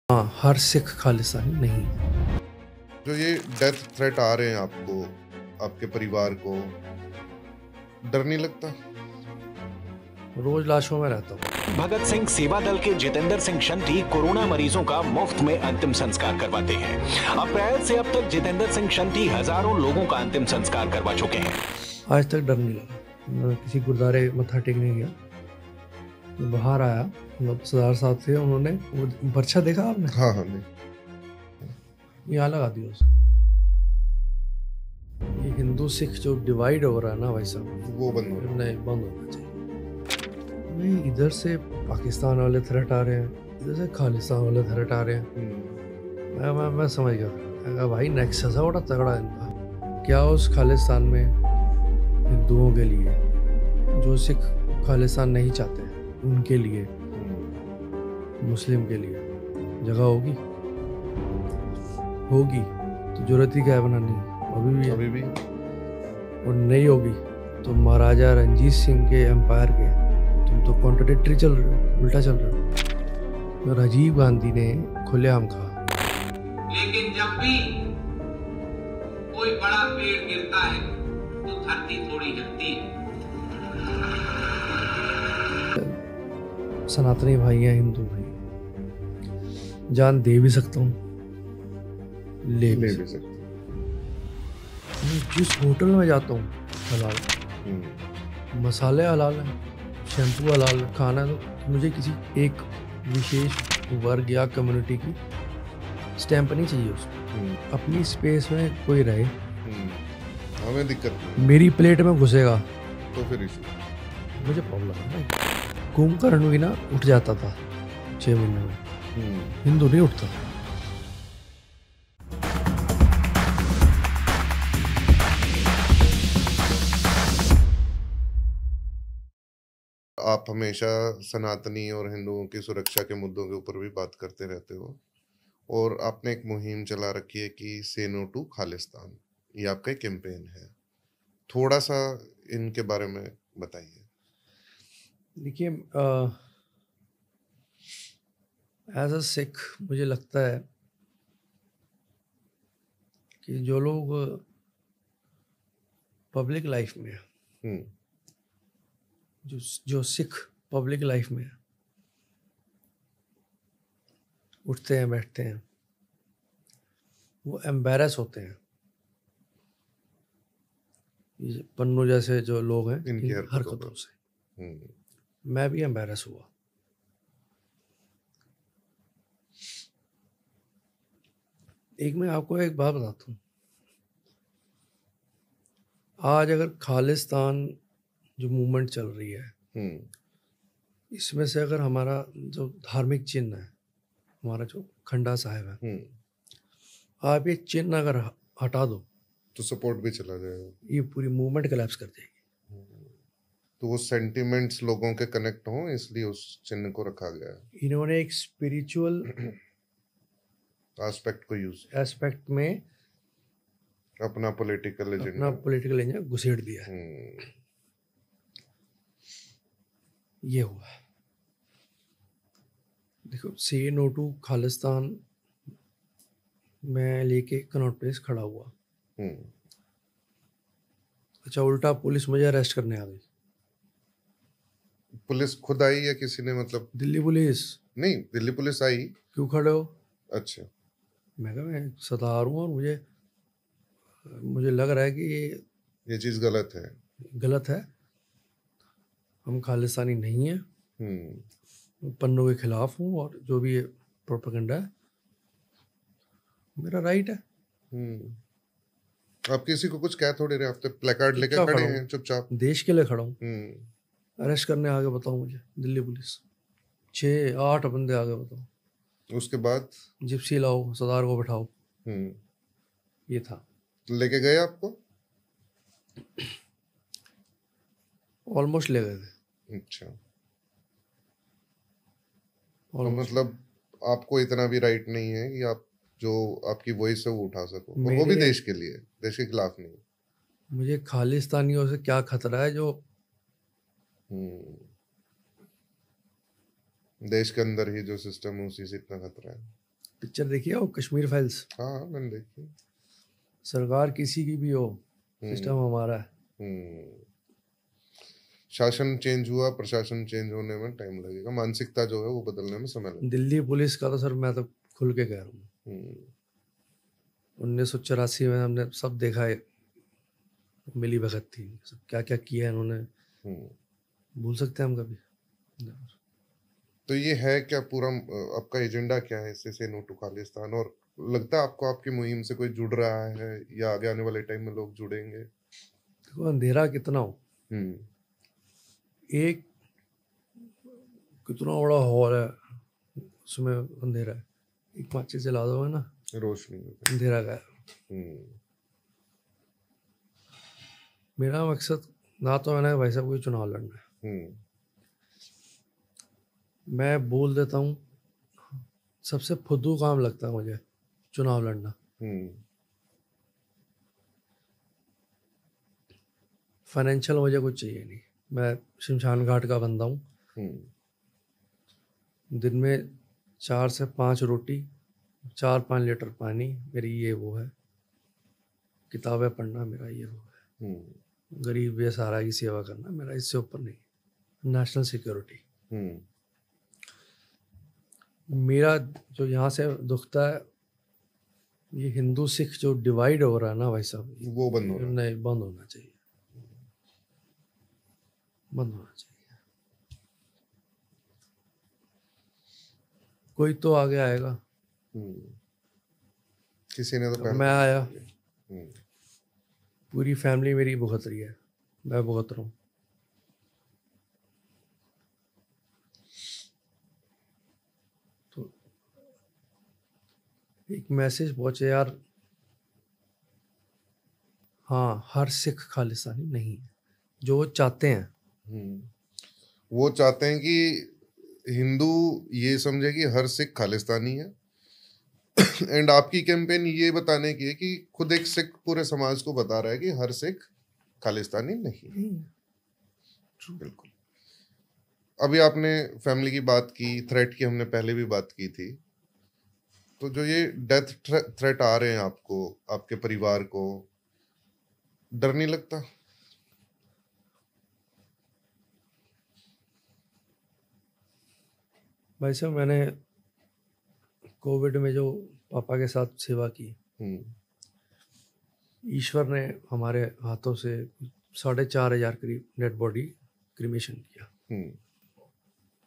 हाँ, हर सिख खालिस्तानी नहीं। जो ये डेथ थ्रेट आ रहे हैं आपको, आपके परिवार को, डर नहीं लगता? रोज लाशों में रहता हूँ। भगत सिंह सेवा दल के जितेंद्र सिंह शंटी कोरोना मरीजों का मुफ्त में अंतिम संस्कार करवाते हैं। अप्रैल से अब तक जितेंद्र सिंह शंटी हजारों लोगों का अंतिम संस्कार करवा चुके हैं। आज तक डर नहीं लगा। मैं किसी गुरुद्वारे मत्था टेकने गया तो बाहर आया, मतलब सरदार साहब थे, उन्होंने वो पर्चा देखा आपने? हाँ हाँ नहीं। यहाँ लगा दिया उसको। ये हिंदू सिख जो डिवाइड हो रहा है ना भाई साहब, वो बंद हो नहीं बंद होना चाहिए। नहीं, इधर से पाकिस्तान वाले थ्रेट आ रहे हैं, इधर से खालिस्तान वाले थ्रेट आ रहे हैं। मैं समझ गया। मैं कहा भाई नेक्सस है बड़ा तगड़ा इनका। क्या उस खालिस्तान में हिंदुओं के लिए, जो सिख खालिस्तान नहीं चाहते उनके लिए, मुस्लिम के लिए जगह होगी तो जरूरत ही क्या है बनानी? अभी भी और नहीं होगी तो महाराजा रंजीत सिंह के एम्पायर के तुम तो कॉन्ट्रडिक्टरी चल रहे हो, उल्टा चल रहे हो। और राजीव गांधी ने खुलेआम कहा, लेकिन जब भी कोई बड़ा पेड़ गिरता है तो धरती थोड़ी हिलती है। सनातनी भाई हैं, हिंदू भाई, जान दे भी सकता हूँ, ले भी सकता हूँ। जिस होटल में जाता हूँ हलाल, मसाले हलाल हैं, शैम्पू हलाल, खाना है, तो मुझे किसी एक विशेष वर्ग या कम्युनिटी की स्टैंप नहीं चाहिए उसको। अपनी स्पेस में कोई रहे, हमें दिक्कत नहीं। मेरी प्लेट में घुसेगा तो फिर इशू, मुझे प्रॉब्लम है। कुंभकर्ण भी ना उठ जाता था 6 महीने में, हिंदू नहीं उठता। आप हमेशा सनातनी और हिंदुओं की सुरक्षा के मुद्दों के ऊपर भी बात करते रहते हो, और आपने एक मुहिम चला रखी है कि से नो टू खालिस्तान, ये आपका एक कैंपेन है। थोड़ा सा इनके बारे में बताइए। देखिए, एज अ सिख मुझे लगता है कि जो लोग पब्लिक लाइफ में है, जो सिख पब्लिक लाइफ में उठते हैं बैठते हैं, वो एम्बैरस होते हैं। ये पन्नू जैसे जो लोग हैं इनकी हरकतों से मैं भी एम्बैरस हुआ। एक मैं आपको एक बात बताता हूँ, आज अगर खालिस्तान जो मूवमेंट चल रही है, इसमें से अगर हमारा जो धार्मिक चिन्ह है, हमारा जो खंडा साहिब है, आप ये चिन्ह अगर हटा दो तो सपोर्ट भी चला जाएगा, ये पूरी मूवमेंट कोलैप्स कर जाएगी। तो वो सेंटिमेंट्स लोगों के कनेक्ट हों, इसलिए उस चिन्ह को रखा गया है। इन्होंने एक स्पिरिचुअल एस्पेक्ट में अपना पॉलिटिकल एजेंडा घुसेड़ दिया है। ये हुआ। देखो, से नो टू खालिस्तान मैं लेके कनॉट प्लेस खड़ा हुआ। अच्छा, उल्टा पुलिस मुझे अरेस्ट करने आ गई। पुलिस खुद आई या किसी ने, मतलब दिल्ली पुलिस? नहीं, दिल्ली पुलिस आई। क्यों खड़े हो? अच्छा। मैं कहा मैं सरदार हूँ और मुझे लग रहा है कि ये चीज गलत है, हम खालिस्तानी नहीं है, पन्नों के खिलाफ हूँ, और जो भी प्रोपेगेंडा है मेरा राइट है। आप किसी को कुछ कह थोड़े रहे, आप तो प्लेकार्ड लेके खड़े हैं चुपचाप। देश के लिए खड़ा हूँ। अरेस्ट करने आगे बताओ मुझे दिल्ली पुलिस, 6-8 बंदे आगे बताओ। उसके बाद जिप्सी लाओ, सरदार को बैठाओ। ये था। लेके गए आपको? ऑलमोस्ट ले गए थे। अच्छा, तो मतलब आपको इतना भी राइट नहीं है कि आप जो आपकी वॉइस है वो उठा सको, वो भी देश के लिए, देश के खिलाफ नहीं। मुझे खालिस्तानियों से क्या खतरा है जो देश के अंदर ही जो सिस्टम है उसी से इतना खतरा है। पिक्चर देखी है वो कश्मीर फाइल्स? हाँ मैंने देखी। सरकार किसी की भी हो, सिस्टम हमारा है। शासन चेंज हुआ, प्रशासन चेंज होने में टाइम लगेगा, मानसिकता जो है वो बदलने में समय लगेगा। दिल्ली पुलिस का तो सर मैं तो खुल के कह रहा हूँ, 1984 में हमने सब देखा है, मिली भगत थी, सब क्या क्या किया इन्होंने, भूल सकते हैं हम कभी? तो ये है क्या पूरा आपका एजेंडा क्या है इससे, से नो टू खालिस्तान? और लगता है आपको आपकी मुहिम से कोई जुड़ रहा है या आगे आने वाले टाइम में लोग जुड़ेंगे? देखो अंधेरा कितना हो, एक कितना बड़ा हॉल है, उसमें अंधेरा है, एक माचिस जला दो है ना, रोशनी अंधेरा का है। मेरा मकसद ना तो मैंने भाई साहब कोई चुनाव लड़ना है, मैं बोल देता हूँ, सबसे फुद्दू काम लगता है मुझे चुनाव लड़ना। फाइनेंशियल मुझे कुछ चाहिए नहीं, मैं शमशान घाट का बंदा हूँ, दिन में 4 से 5 रोटी, 4-5 लीटर पानी, मेरी ये वो है, किताबें पढ़ना मेरा ये वो है, गरीब या सारा की सेवा करना मेरा, इससे ऊपर नहीं। नेशनल सिक्योरिटी मेरा जो यहाँ से दुखता है, ये हिंदू सिख जो डिवाइड हो रहा है ना भाई साहब, वो बंद होना नहीं, बंद होना चाहिए, बंद होना चाहिए। कोई तो आगे आएगा, किसी ने तो पहले मैं आया, पूरी फैमिली मेरी भुगत रही है, मैं भुगत रहा हूँ। तो एक मैसेज पहुंचे यार, हाँ हर सिख खालिस्तानी नहीं है, जो वो चाहते हैं, वो चाहते हैं कि हिंदू ये समझे कि हर सिख खालिस्तानी है। एंड आपकी कैंपेन ये बताने की है कि खुद एक सिख पूरे समाज को बता रहा है कि हर सिख खालिस्तानी नहीं है। बिल्कुल। अभी आपने फैमिली की बात की, थ्रेट की हमने पहले भी बात की थी, तो जो ये डेथ थ्रेट आ रहे हैं आपको, आपके परिवार को, डर नहीं लगता? भाई साहब मैंने कोविड में जो पापा के साथ सेवा की, ईश्वर ने हमारे हाथों से 4,500 करीब डेड बॉडी क्रीमेशन किया।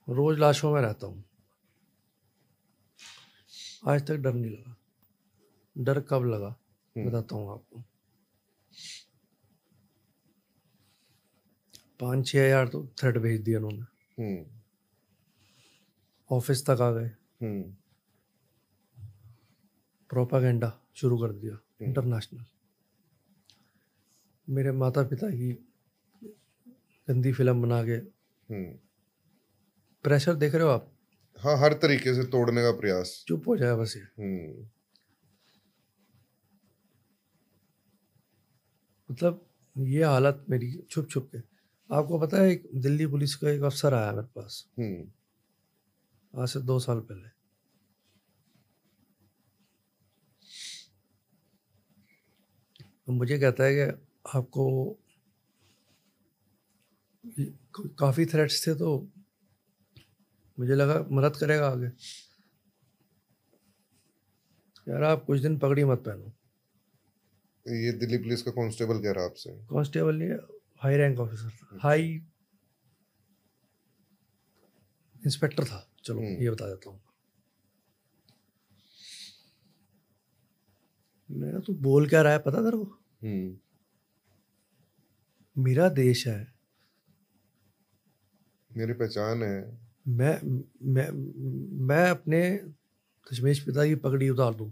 रोज लाशों में रहता हूँ, आज तक डर नहीं लगा। डर कब लगा बताता हूँ आपको, 5-6 हज़ार तो थ्रेट भेज दिया उन्होंने, ऑफिस तक आ गए, प्रोपागेंडा शुरू कर दिया इंटरनेशनल। मेरे माता पिता की गंदी फिल्म बना के, प्रेशर देख रहे हो आप? हाँ, हर तरीके से तोड़ने का प्रयास। चुप हो जाए बस ये। मतलब ये हालत मेरी छुप छुप के। आपको पता है एक दिल्ली पुलिस का एक अफसर आया मेरे पास आज से 2 साल पहले, तो मुझे कहता है कि आपको काफ़ी थ्रेट्स थे, तो मुझे लगा मदद करेगा आगे। यार आप कुछ दिन पगड़ी मत पहनो। ये दिल्ली पुलिस का कांस्टेबल कह रहा आपसे? कांस्टेबल नहीं, हाई रैंक ऑफिसर था, हाई इंस्पेक्टर था, चलो ये बता देता हूँ। मेरा तो बोल क्या रहा है पता तेरे को? मेरा देश है, मेरी पहचान है, मैं अपने दशमेश पिता की पगड़ी उतार दूं,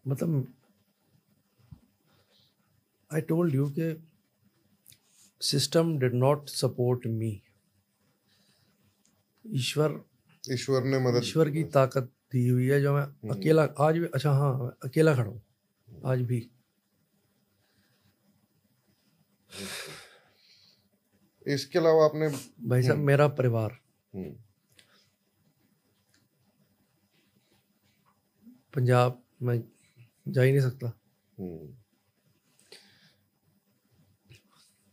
मतलब आई टोल्ड यू कि system did not support me. ईश्वर ने मदद, ईश्वर की ताकत दी हुई है, जो मैं अकेला आज भी, अच्छा हाँ अकेला खड़ा हूँ आज भी। इसके अलावा आपने भाई साहब मेरा परिवार हम्म, पंजाब में जा ही नहीं सकता, हम्म,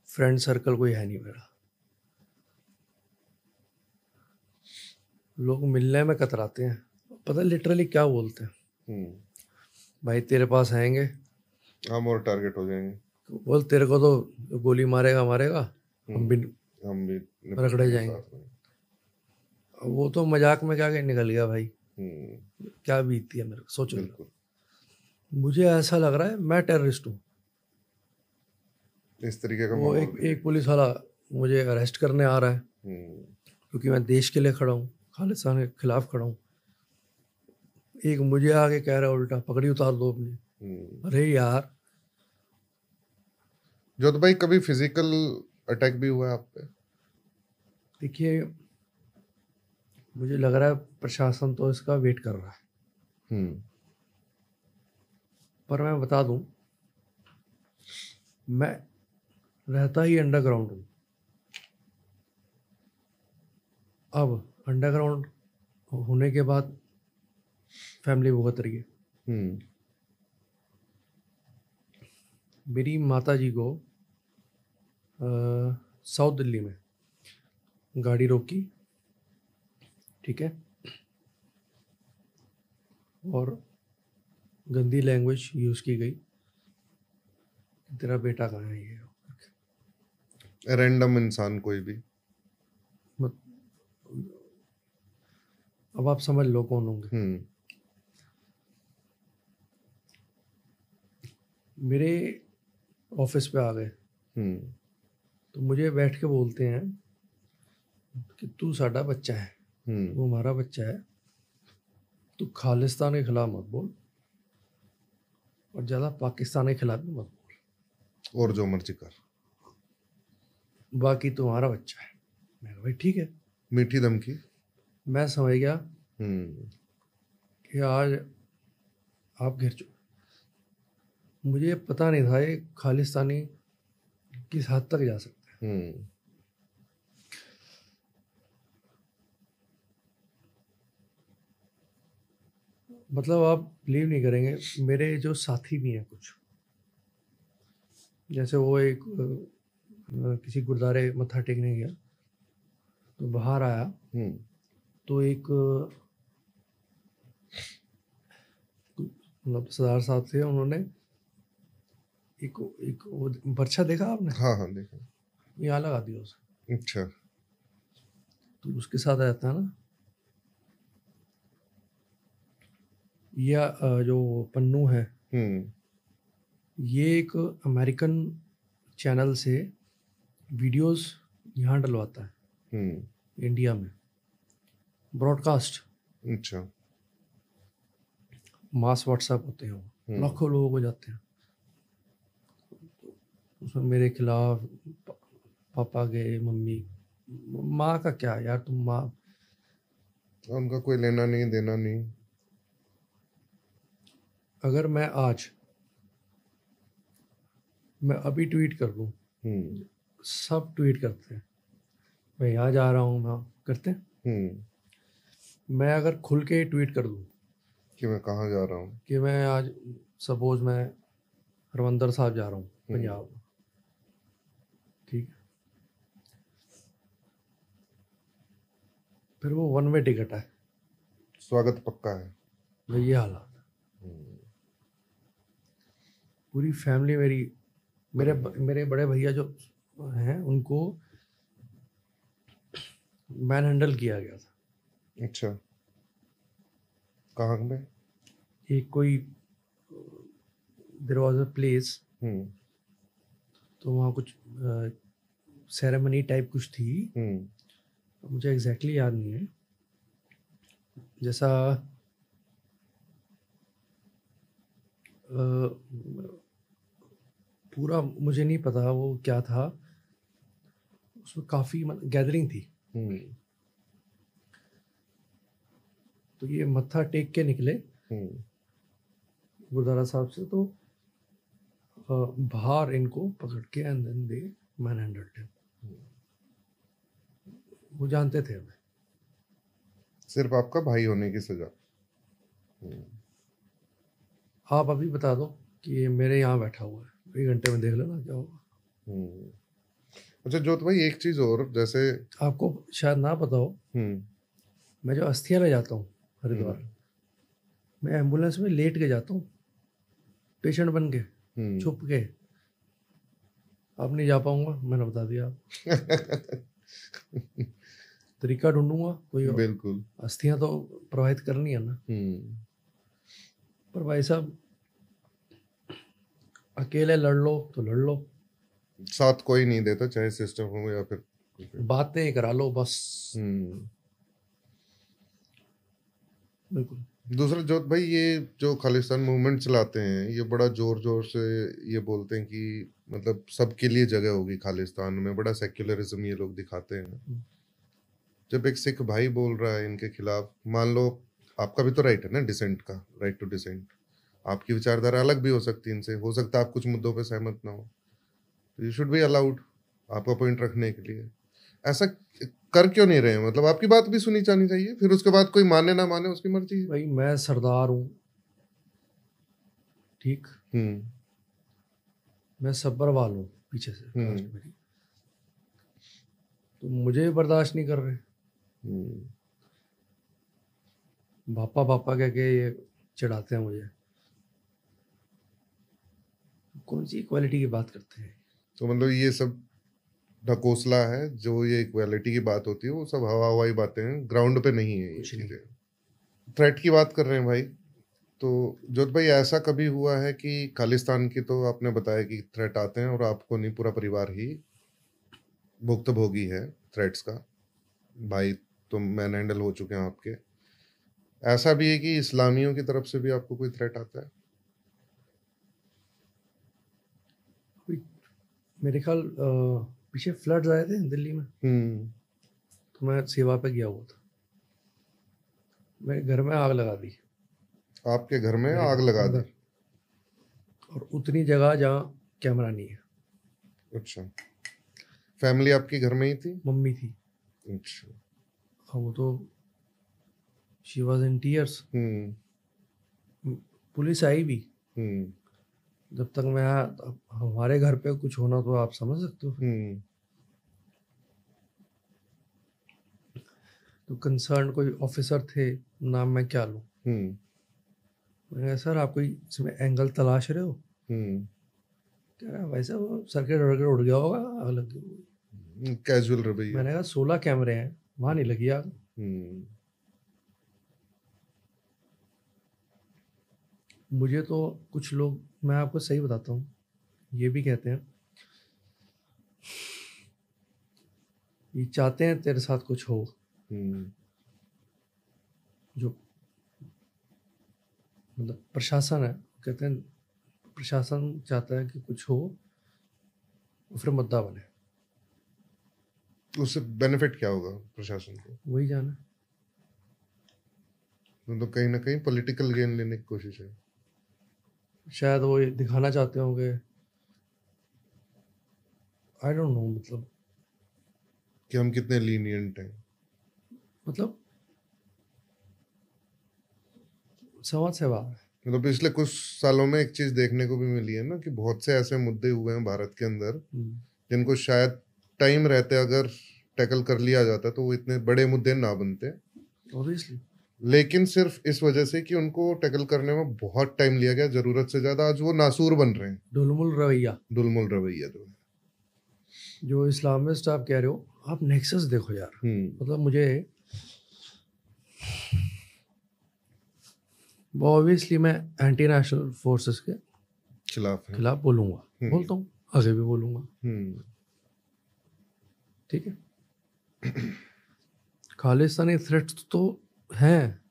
फ्रेंड सर्कल कोई है नहीं मेरा, लोग मिलने में कतराते हैं, पता लिटरली क्या बोलते हैं, हम्म, भाई तेरे पास आएंगे, हम और टारगेट हो जाएंगे, बोल तेरे को तो गोली मारेगा मारेगा, हम भी हम भी रगड़े जाएंगे। साथ में। वो तो मजाक में क्या निकल गया भाई, हम्म, क्या बीतती है मेरे को सोचो। बिल्कुल मुझे ऐसा लग रहा है मैं टेररिस्ट हूँ। इस तरीके का वो माहौल एक एक पुलिस वाला मुझे अरेस्ट करने आ रहा है क्योंकि मैं देश के लिए खड़ा हूँ, खालिस्तान के खिलाफ खड़ा हूँ। एक मुझे आगे कह रहा है उल्टा पकड़ी उतार दो अपनी। अरे यार जोत भाई कभी फिजिकल अटैक भी हुआ है आप पे? देखिए मुझे लग रहा है प्रशासन तो इसका वेट कर रहा है, पर मैं बता दूं मैं रहता ही अंडरग्राउंड हूँ। अब अंडरग्राउंड होने के बाद फैमिली भुगत रही है। मेरी माता जी को साउथ दिल्ली में गाड़ी रोकी, ठीक है, और गंदी लैंग्वेज यूज़ की गई, तेरा बेटा कहाँ है ये। रैंडम इंसान कोई भी, अब आप समझ लो कौन होंगे। मेरे ऑफिस पे आ गए तो मुझे बैठ के बोलते हैं कि तू साडा बच्चा है, तू हमारा बच्चा है, तू खालिस्तान के खिलाफ मत बोल और ज़्यादा पाकिस्तान के खिलाफ भी मत बोल, और जो मर्जी कर, बाकी तुम्हारा बच्चा है। मैं कहा भाई ठीक है। मीठी धमकी। मैं समझ गया कि आज आप घिर चुके। मुझे पता नहीं था ये खालिस्तानी किस हद तक जा सकते हैं। मतलब आप बिलीव नहीं करेंगे, मेरे जो साथी भी हैं कुछ, जैसे वो एक किसी गुरुद्वारे मत्था टेकने गया तो बाहर आया तो एक मतलब सरदार साहब थे, उन्होंने एक वो बर्छा देखा आपने? हाँ हाँ देखा। यहाँ लगा दिया उसे। अच्छा। तो उसके साथ रहता है ना, या जो पन्नू है, ये एक अमेरिकन चैनल से वीडियोस यहाँ डलवाता है इंडिया में, ब्रॉडकास्ट। अच्छा। मास व्हाट्सएप होते हैं वो, लाखों लोगों को जाते हैं। उसमें मेरे खिलाफ पापा गए, मम्मी, माँ का क्या यार, तुम माँ, उनका कोई लेना नहीं देना नहीं। अगर मैं आज मैं अभी ट्वीट कर दूं, सब ट्वीट करते हैं मैं यहाँ जा रहा हूँ, मैं करते हैं। मैं अगर खुल के ट्वीट कर दूं कि मैं कहाँ जा रहा हूँ, कि मैं आज सपोज मैं हरमंदर साहब जा रहा हूँ पंजाब, ठीक है, फिर वो वन वे टिकट है, स्वागत पक्का है। तो ये हालात पूरी फैमिली मेरे बड़े भैया जो हैं उनको मैन हैंडल किया गया था। अच्छा। कहाँ में? एक कोई देयर वाज अ प्लेस, तो वहाँ कुछ सेरेमनी टाइप कुछ थी, मुझे एग्जैक्टली याद नहीं है, जैसा पूरा मुझे नहीं पता वो क्या था, उसमें काफ़ी गैदरिंग थी। तो ये मत्था टेक के निकले गुरुद्वारा साहब से, तो बाहर इनको पकड़ के and then the man handled him. वो जानते थे हमें। सिर्फ आपका भाई होने की सजा। आप अभी बता दो कि ये मेरे यहाँ बैठा हुआ है, 1 घंटे में देख लेना क्या होगा। अच्छा जोत भाई, एक चीज और, जैसे आपको शायद ना पता हो, मैं जो अस्थियाँ ले जाता हूँ हरिद्वार, मैं एम्बुलेंस में लेट के जाता हूँ, पेशेंट बन के, छुप के। आप नहीं जा पाऊंगा, मैंने बता दिया। तरीका ढूंढूंगा कोई। बिल्कुल, अस्थियां तो प्रवाहित करनी है ना। पर भाई साहब, अकेले लड़ लो तो लड़ लो, साथ कोई नहीं देता, चाहे सिस्टम हो या फिर बातें करा लो बस। बिल्कुल। दूसरा जोत भाई, ये जो खालिस्तान मूवमेंट चलाते हैं, ये बड़ा जोर जोर से ये बोलते हैं कि मतलब सबके लिए जगह होगी खालिस्तान में, बड़ा सेक्युलरिज्म ये लोग दिखाते हैं। जब एक सिख भाई बोल रहा है इनके खिलाफ, मान लो आपका भी तो राइट है ना डिसेंट का, राइट टू डिसेंट, आपकी विचारधारा अलग भी हो सकती है इनसे, हो सकता है आप कुछ मुद्दों पे सहमत ना हो, तो यू शुड बी अलाउड आपका पॉइंट रखने के लिए। ऐसा कर क्यों नहीं रहे? मतलब आपकी बात भी सुनी जानी चाहिए, फिर उसके बाद कोई माने ना माने उसकी मर्जी है। भाई मैं सरदार हूँ, ठीक, मैं सब्बरवाल हूँ पीछे से, मेरी तो मुझे बर्दाश्त नहीं कर रहे। बापा बापा कह के ये चिढ़ाते हैं मुझे। कौन सी इक्वालिटी की बात करते हैं? तो मतलब ये सब ढकोसला है, जो ये इक्वालिटी की बात होती है वो सब हवा हवाई बातें हैं, ग्राउंड पे नहीं है ये चीजें। थ्रेट की बात कर रहे हैं भाई, तो जोत भाई ऐसा कभी हुआ है कि खालिस्तान की, तो आपने बताया कि थ्रेट आते हैं और आपको नहीं, पूरा परिवार ही भुक्तभोगी है थ्रेट्स का, भाई तो मैन हैंडल हो चुके हैं आपके, ऐसा भी है कि इस्लामियों की तरफ से भी आपको कोई थ्रेट आता है? मेरे ख्याल पीछे फ्लड्स आए थे दिल्ली में, तो मैं सेवा पे गया हुआ था, मेरे घर में आग लगा दी। आपके घर में आग लगा दी? और उतनी जगह जहाँ कैमरा नहीं है। अच्छा, फैमिली आपकी घर में ही थी? मम्मी थी। अच्छा। वो तो she was in tears. Police आई भी। जब तक मैं, हमारे घर पे कुछ होना तो आप समझ सकते हो। तो कंसर्न कोई ऑफिसर थे, नाम मैं क्या लूं, मैंने कहा सर आप कोई इसमें एंगल तलाश रहे हो? कह रहा भाई साहब सर्किट वर्किट उड़ गया होगा, आग लग गई। कैजुअल रवैया। मैंने कहा 16 कैमरे हैं, वहां नहीं लगी आग। मुझे तो कुछ लोग, मैं आपको सही बताता हूँ, ये भी कहते हैं, ये चाहते हैं तेरे साथ कुछ हो। जो मतलब प्रशासन है, कहते हैं प्रशासन चाहता है कि कुछ हो, फिर मुद्दा बने। उससे बेनिफिट क्या होगा प्रशासन को? वही जाना। तो कहीं ना कहीं पॉलिटिकल गेन लेने की कोशिश है शायद, वो ये दिखाना चाहते होंगे, आई डोंट नो, मतलब कि हम कितने लीनियंट हैं। मतलब समझ से बाहर है। मतलब पिछले कुछ सालों में एक चीज देखने को भी मिली है ना, कि बहुत से ऐसे मुद्दे हुए हैं भारत के अंदर जिनको शायद टाइम रहते अगर टैकल कर लिया जाता तो वो इतने बड़े मुद्दे ना बनते, ऑब्वियसली, लेकिन सिर्फ इस वजह से कि उनको टैकल करने में बहुत टाइम लिया गया, जरूरत से ज्यादा, आज वो नासूर बन रहे हैं। ढुलमुल रवैया जो है, जो इस्लामिस्ट आप कह रहे हो, आप नेक्सस देखो यार। मतलब मुझे ऑब्वियसली मैं एंटी नेशनल फोर्सेस के खिलाफ बोलूंगा, बोलता हूँ, आगे भी बोलूंगा, ठीक है। खालिस्तानी थ्रेट्स तो हैं।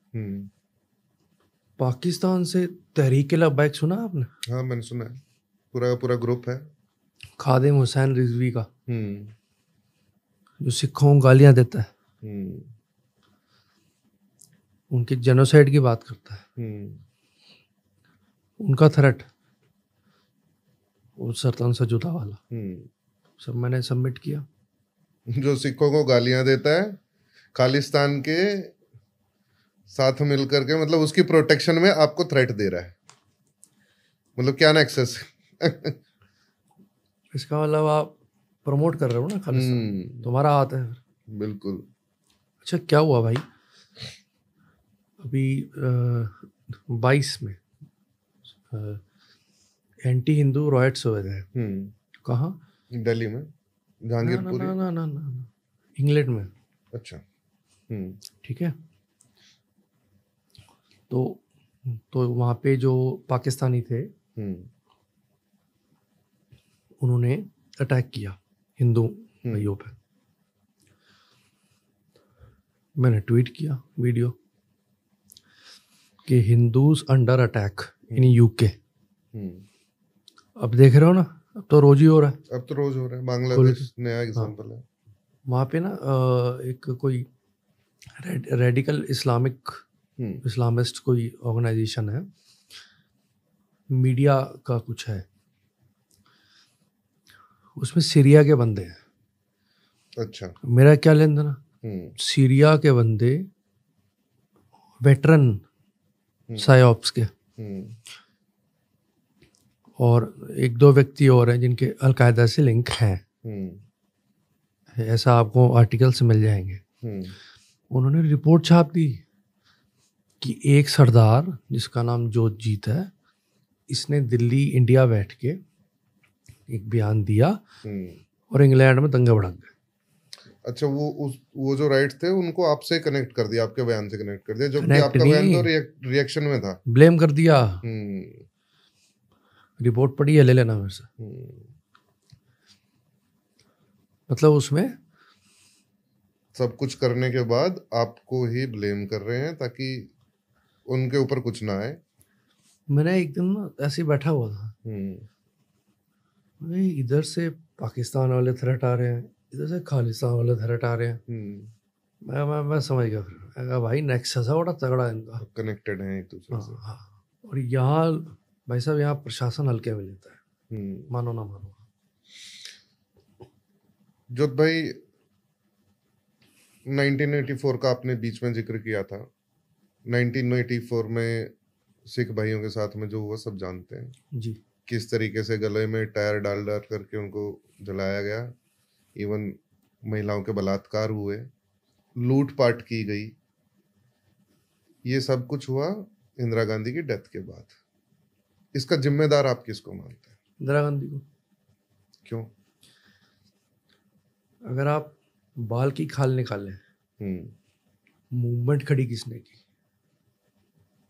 पाकिस्तान से तहरीक लब्बैक सुना आपने? हाँ मैंने सुना है, पूरा ग्रुप है, खादिम हुसैन रिजवी का, जो सिखों को गालियां देता है, उनके जेनोसाइड की बात करता है, उनका थ्रेट, वो सरतान सजुदा वाला, सब मैंने सबमिट किया। जो सिखों को गालियां देता है खालिस्तान के साथ मिलकर के, मतलब उसकी प्रोटेक्शन में आपको थ्रेट दे रहा है, मतलब क्या नेक्सस। इसका मतलब आप प्रमोट कर रहे हो ना खालिस्तान, तुम्हारा हाथ है। बिल्कुल। अच्छा, क्या हुआ भाई अभी 22 में एंटी हिंदू रॉयट्स हुए थे। कहाँ? दिल्ली में, जहांगीरपुरी। ना ना ना ना ना, इंग्लैंड में। अच्छा। ठीक है, तो वहाँ पे जो पाकिस्तानी थे उन्होंने अटैक किया हिंदू भाइयों पे। मैंने ट्वीट किया वीडियो कि Hindus under attack in UK. अब देख रहे हो ना, अब तो रोज ही हो रहा है। अब तो रोज हो रहा है। बांग्लादेश नया एग्जांपल है। वहाँ पे ना एक कोई रेडिकल इस्लामिस्ट कोई ऑर्गेनाइजेशन है, मीडिया का कुछ है, उसमें सीरिया के बंदे हैं। अच्छा। मेरा क्या लेन देना? सीरिया के बंदे वेटरन साइऑप्स के, और एक दो व्यक्ति और हैं जिनके अलकायदा से लिंक हैं, ऐसा आपको आर्टिकल से मिल जाएंगे। उन्होंने रिपोर्ट छाप दी कि एक सरदार जिसका नाम जोतजीत है, इसने दिल्ली इंडिया बैठ के एक बयान दिया और इंग्लैंड में दंगे भड़क गए। अच्छा, वो जो राइट्स थे उनको आपसे कनेक्ट कर दिया, आपके बयान से कनेक्ट कर दिया, जो कि आपका बयान तो रिएक्शन में था। ब्लेम कर दिया। रिपोर्ट पढ़ी है, ले लेना मेरे से। मतलब उसमें सब कुछ करने के बाद आपको ही ब्लेम कर रहे हैं ताकि उनके ऊपर कुछ ना आए। मैंने एक दिन ना ऐसे ही बैठा हुआ था, इधर से पाकिस्तान वाले थ्रेट आ रहे हैं, इधर से खालिस्तान वाले थ्रेट आ रहे हैं। मैं समझ गया फिर, भाई नेक्सस है बड़ा तगड़ा इनका, कनेक्टेड है एक दूसरे से। हाँ। और यहाँ भाई साहब, यहाँ प्रशासन हल्के में लेता है, मानो ना मानो। जोत भाई, 1984 का आपने बीच में जिक्र किया था। 1984 में सिख भाइयों के साथ में जो हुआ सब जानते हैं जी। किस तरीके से गले में टायर डाल डाल करके उनको जलाया गया, इवन महिलाओं के बलात्कार हुए, लूटपाट की गई। ये सब कुछ हुआ इंदिरा गांधी की डेथ के बाद। इसका जिम्मेदार आप किसको मानते हैं? इंदिरा गांधी को। क्यों? अगर आप बाल की खाल निकालें, मूवमेंट खड़ी किसने की?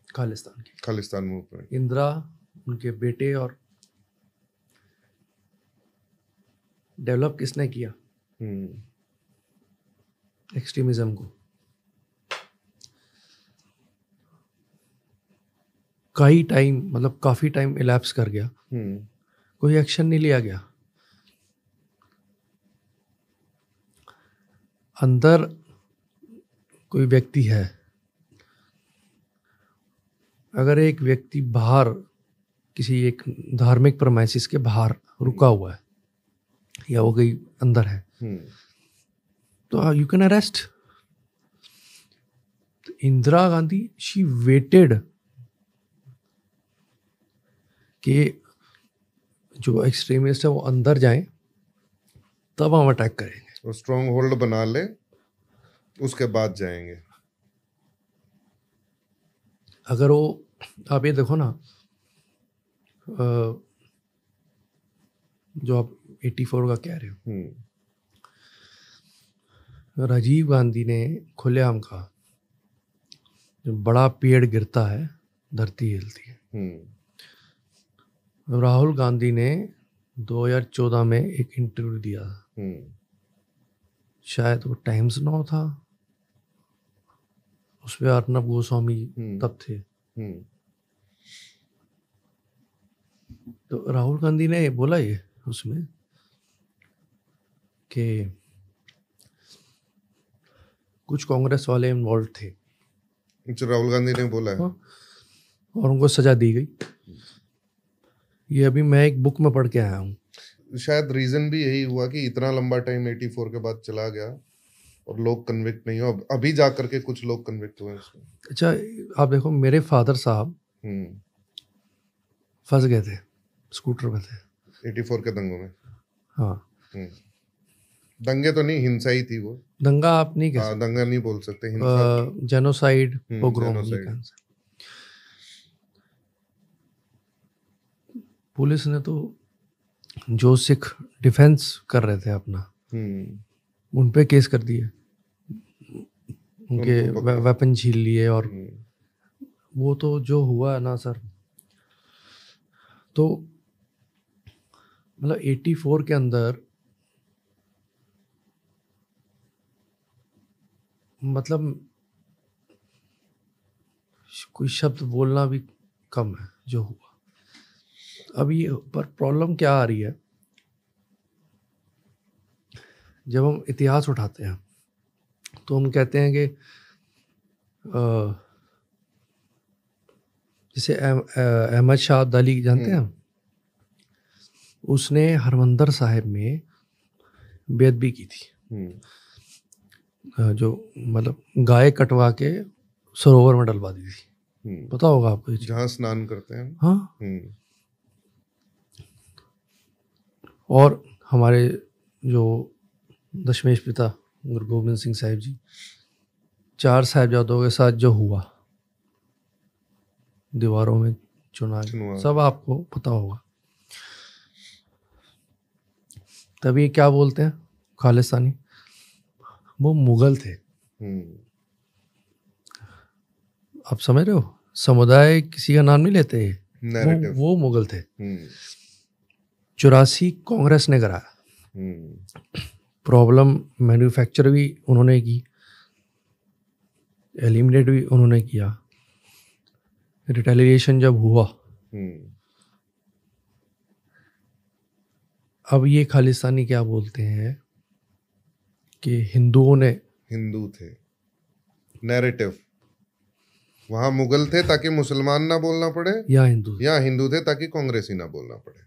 खालिस्तान की। खालिस्तान मूवमेंट। इंदिरा, उनके बेटे, और डेवलप किसने किया एक्सट्रीमिज्म को? काफी टाइम इलैप्स कर गया, कोई एक्शन नहीं लिया गया। अंदर कोई व्यक्ति है, अगर एक व्यक्ति बाहर किसी एक धार्मिक प्रमाइसिस के बाहर रुका हुआ है या वो कहीं अंदर है, तो you can arrest. Indira Gandhi, she weighted कि जो एक्सट्रीमिस्ट है वो अंदर जाएं, तब हम अटैक करेंगे। वो स्ट्रॉन्ग होल्ड बना ले, उसके बाद जाएंगे। अगर वो, आप ये देखो ना, जो आप 84 का कह रहे हो, राजीव गांधी ने खुलेआम कहा, जो बड़ा पेड़ गिरता है धरती हिलती है। राहुल गांधी ने 2014 में एक इंटरव्यू दिया था, शायद वो टाइम्स नाउ था, उसमें अर्नब गोस्वामी तब थे। तो राहुल गांधी ने बोला ये उसमें कि कुछ कांग्रेस वाले इन्वॉल्व थे। राहुल गांधी ने बोला है, और उनको सजा दी गई। ये अभी मैं एक बुक में पढ़ के आया हूँ। शायद रीजन भी यही हुआ कि इतना लंबा टाइम 84 के बाद चला गया और लोग कन्विक्ट नहीं हो, अभी जा करके कुछ लोग कन्विक्ट हुए हैं इसमें। अच्छा, आप देखो मेरे फादर साहब फंस गए थे, स्कूटर पे थे 84 के दंगों में। हाँ, दंगे तो नहीं, हिंसा ही थी वो। दंगा आप नहीं कह सकते, दंगा नहीं बोल सकते, हिंसा, जेनोसाइड, पोग्रोम। जेनोसाइड। पुलिस ने तो जो सिख डिफेंस कर रहे थे अपना, उन पे केस कर दिए, उनके वेपन छीन लिए, और वो तो जो हुआ है ना सर, तो मतलब 84 के अंदर मतलब कोई शब्द बोलना भी कम है जो हुआ। अभी पर प्रॉब्लम क्या आ रही है, जब हम इतिहास उठाते हैं तो हम कहते हैं कि जैसे अहमद शाह अब्दाली जानते हैं, उसने हरमंदर साहिब में बेअदबी की थी, जो मतलब गाय कटवा के सरोवर में डलवा दी थी, पता होगा आपको, जहाँ स्नान करते हैं। हाँ। और हमारे जो दशमेश पिता गुरु गोविंद सिंह साहिब जी, 4 साहिबजादों के साथ जो हुआ, दीवारों में चुना, सब आपको पता होगा। तभी क्या बोलते हैं खालिस्तानी, वो मुगल थे। आप समझ रहे हो, समुदाय किसी का नाम नहीं लेते, वो मुगल थे। 84 कांग्रेस ने कराया, प्रॉब्लम मैन्युफैक्चर भी उन्होंने की, एलिमिनेट भी उन्होंने किया, रिटेलिएशन जब हुआ, अब ये खालिस्तानी क्या बोलते हैं कि हिंदुओं ने, हिंदू थे, नैरेटिव, वहां मुगल थे ताकि मुसलमान ना बोलना पड़े, या हिंदू थे ताकि कांग्रेसी ना बोलना पड़े।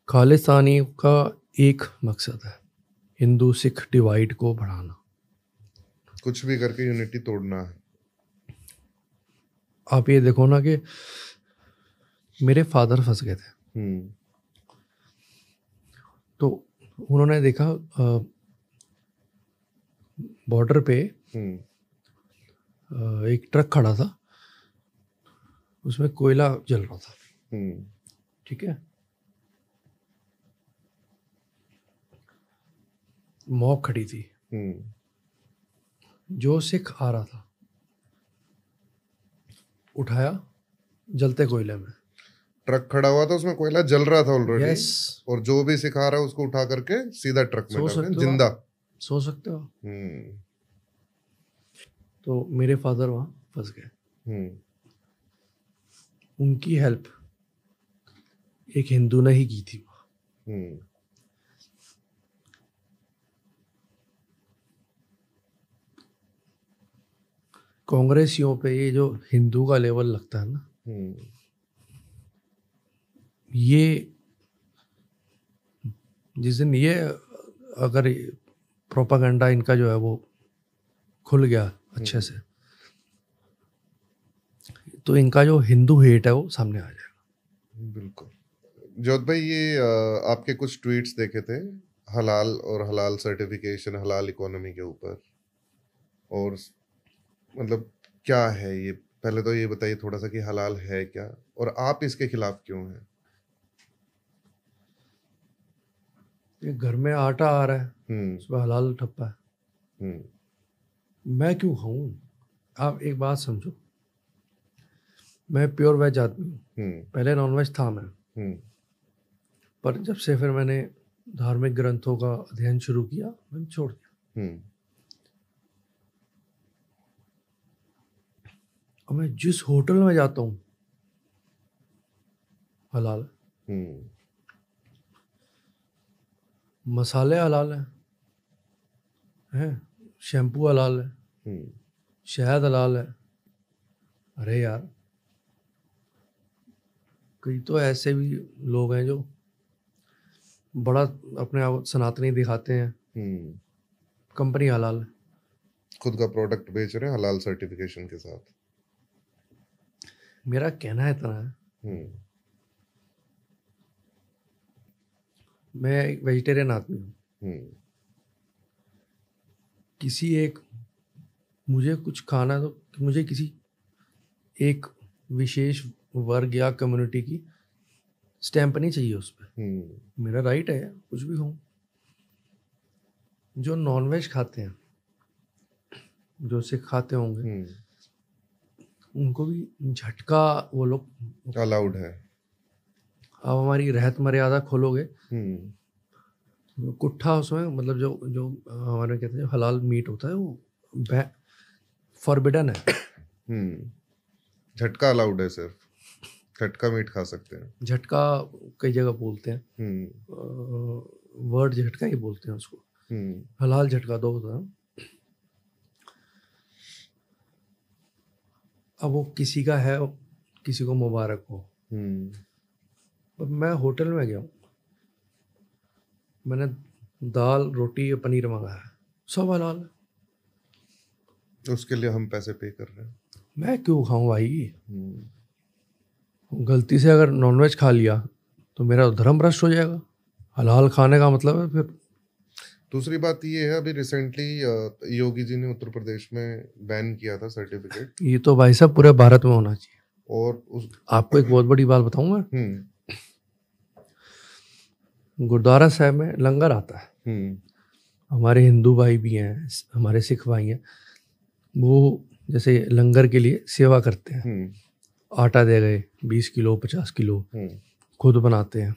खालिस्तानी का एक मकसद है, हिंदू सिख डिवाइड को बढ़ाना, कुछ भी करके यूनिटी तोड़ना है। आप ये देखो ना कि मेरे फादर फंस गए थे, तो उन्होंने देखा बॉर्डर पे एक ट्रक खड़ा था, उसमें कोयला जल रहा था, ठीक है, मॉब खड़ी थी, जो सिख आ रहा था उठाया जलते कोयले में, ट्रक खड़ा हुआ था, उसमें कोयला जल रहा था ऑलरेडी, yes. और जो भी सिखा रहा है उसको उठा करके सीधा ट्रक में डाल दें, जिंदा। सोच सकते हो। तो मेरे फादर वहां फंस गए, उनकी हेल्प एक हिंदू ने ही की थी। कांग्रेसियों पे ये जो हिंदू का लेवल लगता है ना, ये जिस दिन ये अगर प्रोपागेंडा इनका जो है वो खुल गया अच्छे से, तो इनका जो हिंदू हेट है वो सामने आ जाएगा। बिल्कुल। जोत भाई, ये आपके कुछ ट्वीट्स देखे थे हलाल और हलाल सर्टिफिकेशन, हलाल इकोनॉमी के ऊपर, और मतलब क्या है ये, पहले तो ये बताइए थोड़ा सा कि हलाल है क्या, और आप इसके खिलाफ क्यों हैं? ये घर में आटा आ रहा है, उसमें हलाल ठप्पा है, मैं क्यों खाऊं? आप एक बात समझो, मैं प्योर वेज आदमी हूँ, पहले नॉन वेज था मैं, पर जब से फिर मैंने धार्मिक ग्रंथों का अध्ययन शुरू किया, मैंने छोड़ दिया। और मैं जिस होटल में जाता हूँ हलाल, मसाले हलाल हैं, शैम्पू हलाल है, शहद हलाल है। अरे यार, कई तो ऐसे भी लोग हैं जो बड़ा अपने आप सनातनी दिखाते हैं, कंपनी हलाल है, खुद का प्रोडक्ट बेच रहे हैं हलाल सर्टिफिकेशन के साथ। मेरा कहना है इतना है, मैं एक वेजिटेरियन आदमी हूँ, किसी एक मुझे कुछ खाना है तो मुझे किसी एक विशेष वर्ग या कम्युनिटी की स्टैंप नहीं चाहिए उस पर। मेरा राइट है कुछ भी खाऊं। जो नॉनवेज खाते हैं, जो सिख खाते होंगे, उनको भी झटका वो लोग अलाउड है। अब हमारी रहत मर्यादा खोलोगे, कुट्ठा उसमें मतलब जो जो हमारे कहते हैं हलाल मीट होता है वो फॉरबिडन है। झटका अलाउड है, सिर्फ झटका मीट खा सकते हैं। झटका कई जगह बोलते हैं, वर्ड झटका ही बोलते हैं उसको, हलाल झटका दो होता है। अब वो किसी का है, किसी को मुबारक हो। पर मैं होटल में गया हूँ, मैंने दाल रोटी या पनीर मंगाया, सब हलाल है। उसके लिए हम पैसे पे कर रहे हैं, मैं क्यों खाऊं भाई? गलती से अगर नॉनवेज खा लिया तो मेरा धर्म भ्रष्ट हो जाएगा। हलाल खाने का मतलब है फिर। दूसरी बात ये है, अभी रिसेंटली योगी जी ने उत्तर प्रदेश में बैन किया था सर्टिफिकेट। ये तो भाई साहब पूरे भारत में होना चाहिए। और आपको एक बहुत बड़ी बात बताऊं मैं, गुरुद्वारा साहब में लंगर आता है, हमारे हिंदू भाई भी हैं, हमारे सिख भाई हैं, वो जैसे लंगर के लिए सेवा करते हैं, आटा दे गए 20 किलो 50 किलो, खुद बनाते हैं।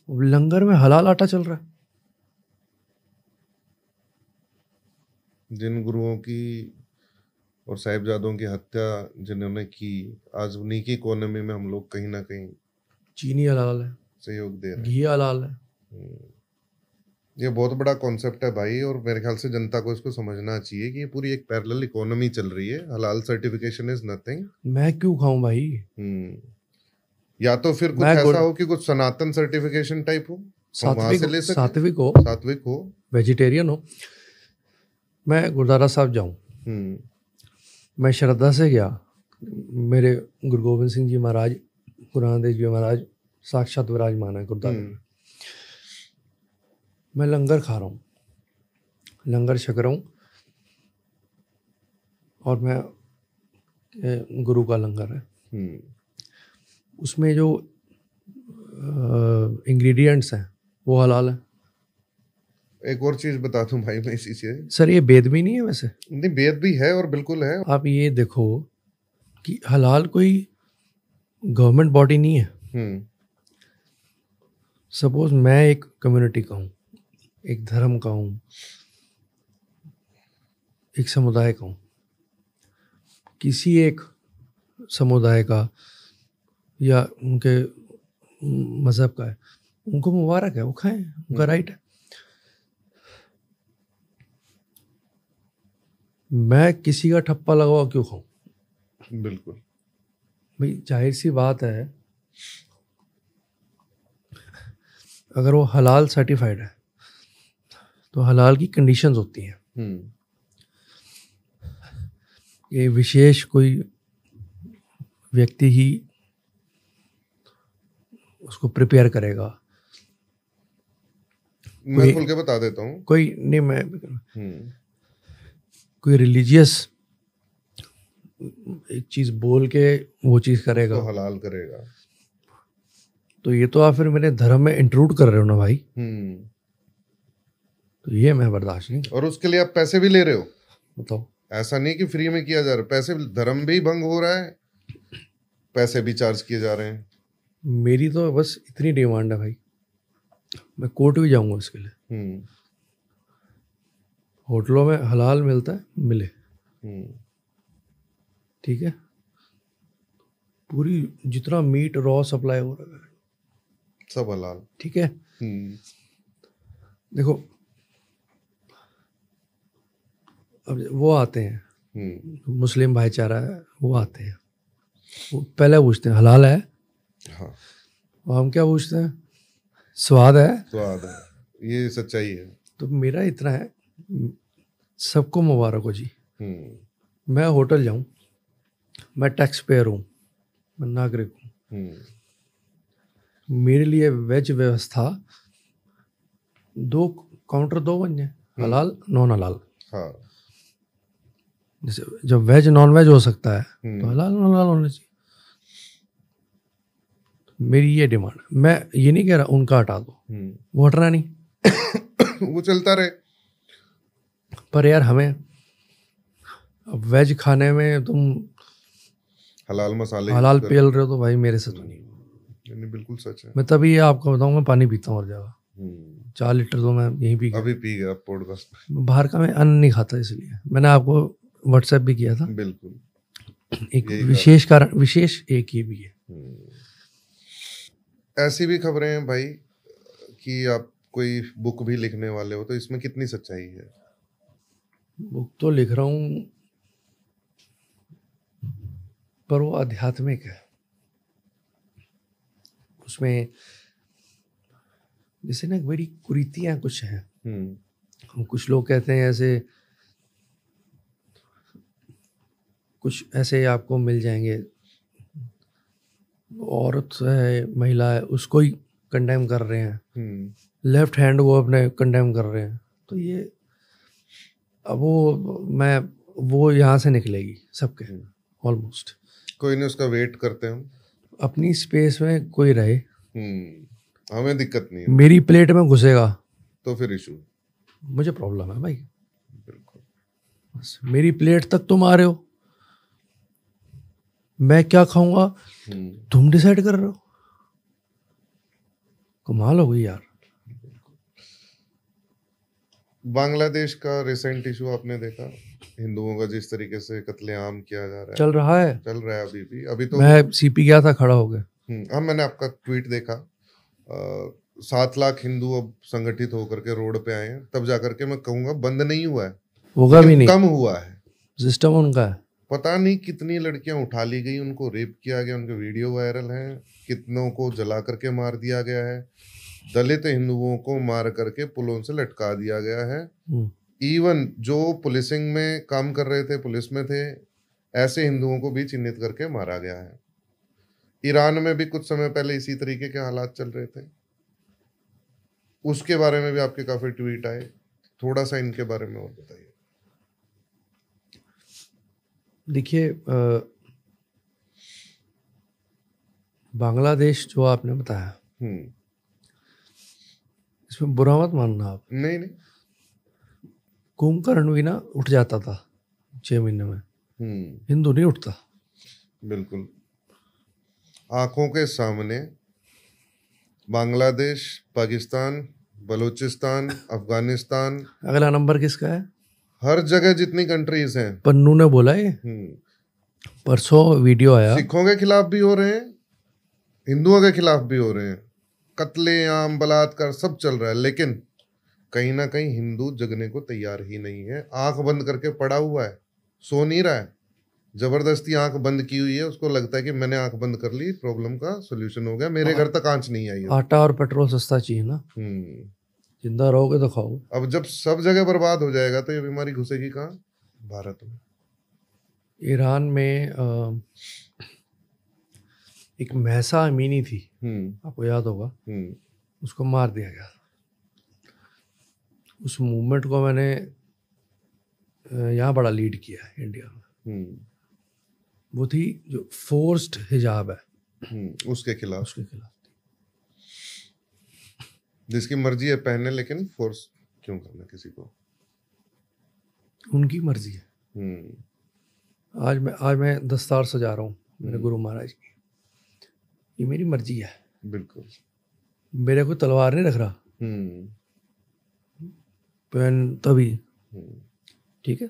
लंगर में हलाल आटा चल रहा है। जिन गुरुओं की और साहिबजादों की हत्या जिन्होंने की, आज उन्हीं की इकोनॉमी में हम लोग कहीं ना कहीं चीनी हलाल है, सहयोग दे रहे हैं, घी हलाल है। ये बहुत बड़ा कॉन्सेप्ट है भाई, और मेरे ख्याल से जनता को इसको समझना चाहिए कि ये पूरी एक पैरेलल इकोनॉमी चल रही है। हलाल सर्टिफिकेशन इज नथिंग। मैं क्यों खाऊं भाई? या तो फिर कुछ ऐसा हो कि कुछ सनातन सर्टिफिकेशन टाइप हो, सात्विक हो, वेजिटेरियन हो। मैं गुरुद्वारा साहब जाऊं, मैं श्रद्धा से गया, मेरे गुरु गोविंद सिंह जी महाराज, गुरु नानक देव जी महाराज साक्षात विराजमान है गुरुद्वारे में। मैं लंगर खा रहा हूँ, लंगर छक रहा हूँ, और मैं गुरु का लंगर है, उसमें जो इंग्रेडिएंट्स हैं वो हलाल है। एक और चीज बता दूं भाई मैं इसी से, सर ये वेद भी नहीं है वैसे? नहीं, वेद भी है और बिल्कुल है। आप ये देखो कि हलाल कोई गवर्नमेंट बॉडी नहीं है। सपोज मैं एक कम्युनिटी का हूँ, एक धर्म का हूँ, एक समुदाय का हूँ, किसी एक समुदाय का या उनके मजहब का है, उनको मुबारक है, वो खाएं, उनका राइट है। मैं किसी का ठप्पा लगवा क्यों खाऊं? बिल्कुल भाई जाहिर सी बात है, अगर वो हलाल सर्टिफाइड है तो हलाल की कंडीशंस होती हैं। ये विशेष कोई व्यक्ति ही उसको प्रिपेयर करेगा। मैं खुल के बता देता हूँ, कोई नहीं, मैं कोई रिलीजियस एक चीज बोल के वो चीज करेगा तो हलाल करेगा, तो ये तो आप फिर मेरे धर्म में इंट्रूड कर रहे हो ना भाई। तो ये मैं बर्दाश्त नहीं। और उसके लिए आप पैसे भी ले रहे हो, बताओ। ऐसा नहीं कि फ्री में किया जा रहा है, पैसे, धर्म भी भंग हो रहा है, पैसे भी चार्ज किए जा रहे हैं। मेरी तो बस इतनी डिमांड है भाई, मैं कोर्ट भी जाऊंगा इसके लिए। होटलों में हलाल मिलता है, मिले, ठीक है। पूरी जितना मीट रॉ सप्लाई हो रहा है सब हलाल, ठीक है। देखो अब वो आते हैं, मुस्लिम भाईचारा है, वो आते हैं, वो पहले पूछते हैं हलाल है। हाँ। और हम क्या पूछते हैं? स्वाद है। स्वाद है, ये सच्चाई है। तो मेरा इतना है, सबको मुबारक हो जी। हम्म मैं होटल जाऊं, मैं टैक्स पेयर हूँ, मैं नागरिक हूँ, मेरे लिए वेज व्यवस्था 2 काउंटर 2 बन जाए, हलाल नॉन हलाल। हाँ। जैसे जब वेज नॉन वेज हो सकता है तो हलाल नॉन हलाल होना चाहिए। मेरी ये डिमांड है। मैं ये नहीं कह रहा उनका हटा दो, वो हटना नहीं वो चलता रहे। पर यार हमें अब वेज खाने में तुम हलाल मसाले हलाल यूज कर- पेल रहे हो तो भाई मेरे से तो नहीं। नहीं, बिल्कुल सच है। मैं तभी ये आपको बताऊं, मैं पानी पीता हूँ हर जगह। 4 लीटर तो मैं यहीं पी गया। अभी पी गया पॉडकास्ट। बाहर का मैं अन्न नहीं खाता, इसलिए मैंने आपको व्हाट्सएप भी किया था। बिल्कुल। एक यही विशेष कारण, विशेष एक ये भी है। ऐसी भी खबरें हैं भाई कि आप कोई बुक भी लिखने वाले हो, तो इसमें कितनी सच्चाई है? बुक तो लिख रहा हूँ पर वो आध्यात्मिक है। उसमें जैसे ना बड़ी कुरीतियां कुछ हैं। कुछ लोग कहते हैं ऐसे, कुछ ऐसे आपको मिल जाएंगे, औरत है महिला है उसको ही कंडेम कर रहे हैं, लेफ्ट हैंड को अपने कंडेम कर रहे हैं। तो ये अब वो यहाँ से निकलेगी सबके ऑलमोस्ट। कोई नहीं, उसका वेट करते हैं हम। अपनी स्पेस में कोई रहे, हमें दिक्कत नहीं है। मेरी प्लेट में घुसेगा तो फिर इशू, मुझे प्रॉब्लम है भाई। बिल्कुल। बस मेरी प्लेट तक तुम आ रहे हो, मैं क्या खाऊंगा तुम डिसाइड कर रहे हो। कमाल हो गई यार। बांग्लादेश का रिसेंट इशू आपने देखा? हिंदुओं का जिस तरीके से कत्लेआम किया जा रहा है, चल रहा है अभी भी। अभी तो मैं सीपी गया था, खड़ा हो गया। हाँ, मैंने आपका ट्वीट देखा। 7 लाख हिंदू अब संगठित होकर के रोड पे आए हैं, तब जाकर के मैं कहूंगा बंद नहीं हुआ है, होगा भी नहीं, कम हुआ है। सिस्टम उनका है। पता नहीं कितनी लड़कियां उठा ली गई, उनको रेप किया गया, उनके वीडियो वायरल हैं, कितनों को जला करके मार दिया गया है, दलित हिंदुओं को मार करके पुलों से लटका दिया गया है। इवन जो पुलिसिंग में काम कर रहे थे, पुलिस में थे, ऐसे हिंदुओं को भी चिन्हित करके मारा गया है। ईरान में भी कुछ समय पहले इसी तरीके के हालात चल रहे थे, उसके बारे में भी आपके काफी ट्वीट आए। थोड़ा सा इनके बारे में और बताइए। देखिए, बांग्लादेश जो आपने बताया, इसमें बुरा मत मानना आप। नहीं। कुंभकर्ण भी ना उठ जाता था 6 महीने में, हिंदू नहीं उठता। बिल्कुल। आंखों के सामने बांग्लादेश, पाकिस्तान, बलूचिस्तान, अफगानिस्तान, अगला नंबर किसका है? हर जगह जितनी कंट्रीज हैं। पन्नू ने बोला ये, परसों वीडियो आया, सिखों के खिलाफ भी हो रहे हैं, हिंदुओं के खिलाफ भी हो रहे हैं, कत्लेआम, बलात्कार सब चल रहा है, लेकिन कहीं ना कहीं हिंदू जगने को तैयार ही नहीं है। आंख बंद करके पड़ा हुआ है, सो नहीं रहा है, जबरदस्ती आंख बंद की हुई है। उसको लगता है कि मैंने आंख बंद कर ली, प्रॉब्लम का सॉल्यूशन हो गया, मेरे घर तक आंच नहीं आई। आटा और पेट्रोल सस्ता चाहिए ना, जिंदा रहोगे तो खाओगे। अब जब सब जगह बर्बाद हो जाएगा तो ये बीमारी घुसेगी कहाँ? भारत में। ईरान में एक महसा अमीनी थी, आपको याद होगा, उसको मार दिया गया। उस मूवमेंट को मैंने यहाँ बड़ा लीड किया है इंडिया में। वो थी जो फोर्स्ड हिजाब है, उसके खिलाफ जिसकी मर्जी है पहनने, लेकिन फोर्स क्यों करना किसी को? उनकी मर्जी है। आज मैं दस्तार सजा रहा हूँ मेरे गुरु महाराज की, ये मेरी मर्जी है। बिल्कुल। मेरे को तलवार नहीं रख रहा, पेन तभी ठीक है,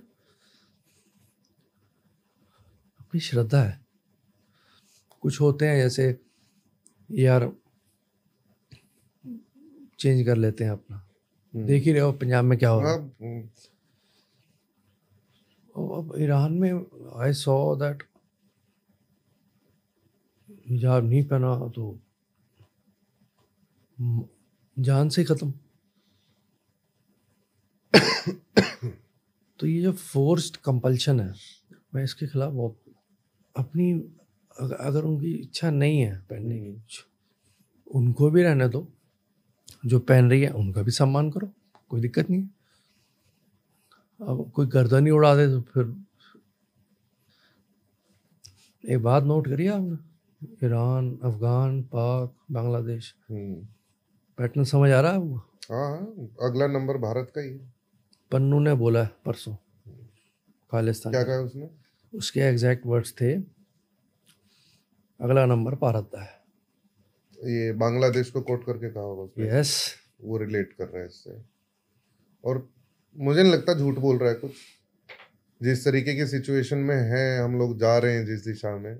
अपनी श्रद्धा है। कुछ होते हैं जैसे यार चेंज कर लेते हैं अपना, देख ही रहे हो पंजाब में क्या हो रहा है। अब ईरान में आई सॉ दैट हिजाब नहीं पहना तो जान से खत्म। तो ये जो फोर्स्ड कंपल्शन है, मैं इसके खिलाफ बहुत अपनी अगर उनकी इच्छा नहीं है पहनने की, उनको भी रहने दो, जो पहन रही है उनका भी सम्मान करो, कोई दिक्कत नहीं है। अब कोई गर्दन ही उड़ा दे तो फिर एक बात नोट करिए आपने, ईरान, अफगान, पाक, बांग्लादेश, पैटर्न समझ आ रहा है आपको? हाँ, अगला नंबर भारत का ही है। पन्नू ने बोला है परसों खालिस्तान, क्या कहा उसने? उसके एग्जैक्ट वर्ड्स थे, अगला नंबर भारत का है। ये बांग्लादेश को कोट करके कहा होगा उसने। यस, वो रिलेट कर रहा है इससे, और मुझे नहीं लगता झूठ बोल रहा है कुछ। जिस तरीके की सिचुएशन में है, हम लोग जा रहे हैं जिस दिशा में,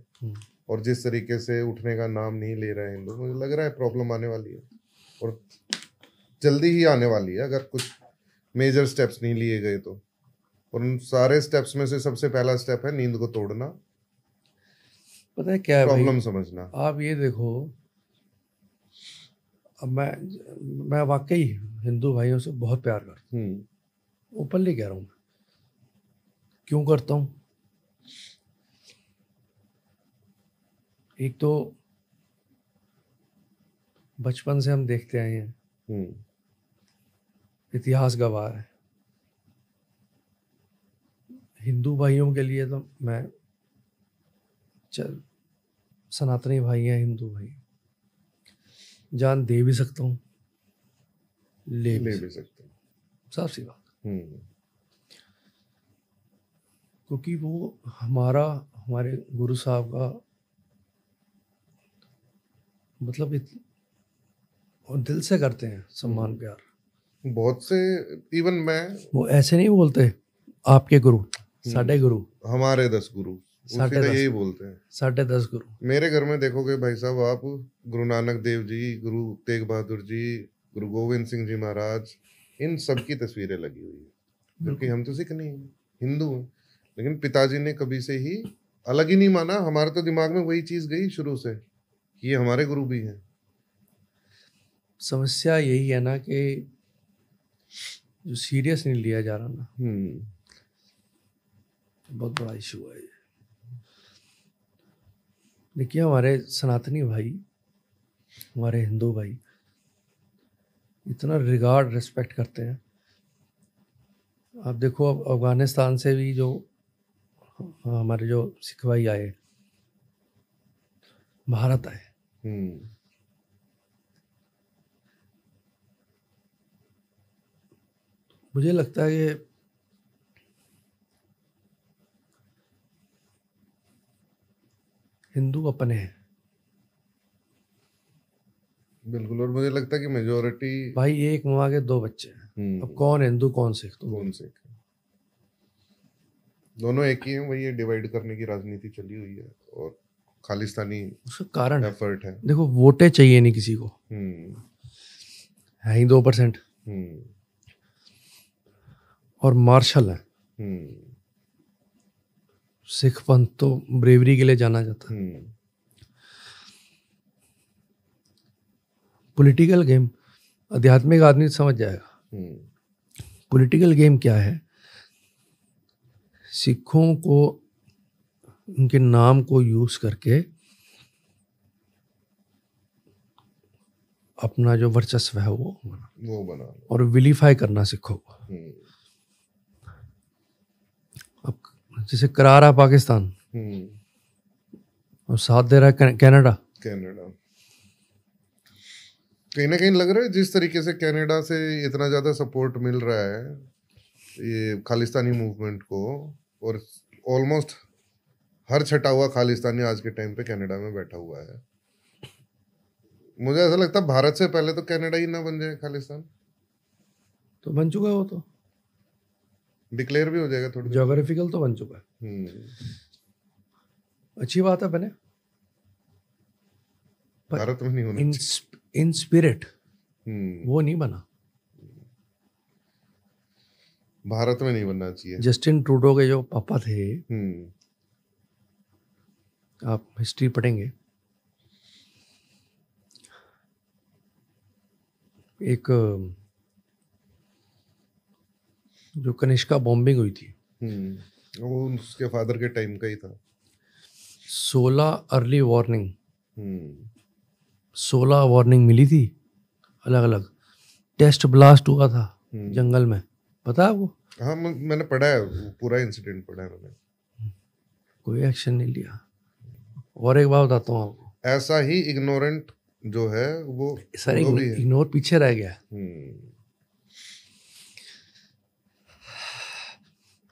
और जिस तरीके से उठने का नाम नहीं ले रहे हैं हिंदू, मुझे लग रहा है प्रॉब्लम आने वाली है, और जल्दी ही आने वाली है अगर कुछ मेजर स्टेप्स नहीं लिए गए तो। और उन सारे स्टेप्स में से सबसे पहला स्टेप है नींद को तोड़ना। पता है क्या है भाई, प्रॉब्लम समझना। आप ये देखो, अब मैं वाकई हिंदू भाइयों से बहुत प्यार करता हूँ, ओपनली कह रहा हूँ। क्यों करता हूँ? एक तो बचपन से हम देखते आए हैं, इतिहास गवाह है। हिंदू भाइयों के लिए तो मैं सनातनी भाई हैं, हिंदू भाई, जान दे भी सकता हूँ, ले भी सकता हूँ, साफ सी बात। क्योंकि वो हमारे गुरु साहब का मतलब और दिल से करते हैं सम्मान प्यार। बहुत से इवन मैं, वो ऐसे नहीं बोलते आपके गुरु, साढ़े गुरु, हमारे 10 गुरु, उसी का यही बोलते हैं, 10.5 गुरु। मेरे घर में देखोगे भाई साहब आप, गुरु नानक देव जी, गुरु तेग बहादुर जी, गुरु गोविंद सिंह जी महाराज, इन सब की तस्वीरें लगी हुई है। क्योंकि हम तो सिख नहीं हैं, हिंदू हैं, लेकिन पिताजी ने कभी से ही अलग ही नहीं माना। हमारे तो दिमाग में वही चीज गई शुरू से कि ये हमारे गुरु भी हैं। समस्या यही है ना कि जो सीरियस नहीं लिया जा रहा ना, बहुत बड़ा इशू है। देखिए, हमारे सनातनी भाई, हमारे हिंदू भाई इतना रिगार्ड रिस्पेक्ट करते हैं। आप देखो, अब अफगानिस्तान से भी जो हमारे जो सिख भाई आए, भारत आए, मुझे लगता है कि हिंदू अपने हैं। बिल्कुल, और मुझे लगता है कि मेजोरिटी भाई, एक माँ के 2 बच्चे हैं, अब कौन हिंदू कौन सिख? तो कौन सिख? दोनों एक ही हैं। वही डिवाइड करने की राजनीति चली हुई है, और खालिस्तानी उसका कारण एफर्ट है। देखो, वोटें चाहिए नहीं किसी को, है ही 2%, और मार्शल है। सिख पंथ तो ब्रेवरी के लिए जाना जाता है। पॉलिटिकल गेम आध्यात्मिक आदमी समझ जाएगा। पॉलिटिकल गेम क्या है? सिखों को, उनके नाम को यूज करके अपना जो वर्चस्व है वो बना और विलीफाई करना सिखों को। अब जैसे करा रहा पाकिस्तान, और साथ दे रहा है कनाडा। कहीं ना कहीं लग रहा है जिस तरीके से कनाडा से इतना ज्यादा सपोर्ट मिल रहा है ये खालिस्तानी मूवमेंट को, और ऑलमोस्ट हर छटा हुआ खालिस्तानी आज के टाइम पे कनाडा में बैठा हुआ है। मुझे ऐसा लगता है भारत से पहले तो कनाडा ही ना बन जाए खालिस्तान। तो बन चुका है, वो तो डिक्लेयर भी हो जाएगा थोड़ी। ज्योग्राफिकल तो बन चुका है। अच्छी बात है बने, भारत में नहीं होना चाहिए। इन स्पिरिट वो नहीं बना। भारत में नहीं बनना चाहिए। जस्टिन ट्रूडो के जो पापा थे, आप हिस्ट्री पढ़ेंगे, एक जो कनिष्का बॉम्बिंग हुई थी, वो उसके फादर के टाइम का ही था। 16 अर्ली वार्निंग, हम्म 16 वार्निंग मिली थी अलग अलग। टेस्ट ब्लास्ट हुआ था जंगल में, पता है आपको? हाँ, मैंने पढ़ा है, वो पूरा इंसिडेंट पढ़ा है मैंने। कोई एक्शन नहीं लिया। और एक बात बताता हूँ आपको, ऐसा ही इग्नोरेंट जो है वो सर जो भी है। इग्नोर पीछे रह गया।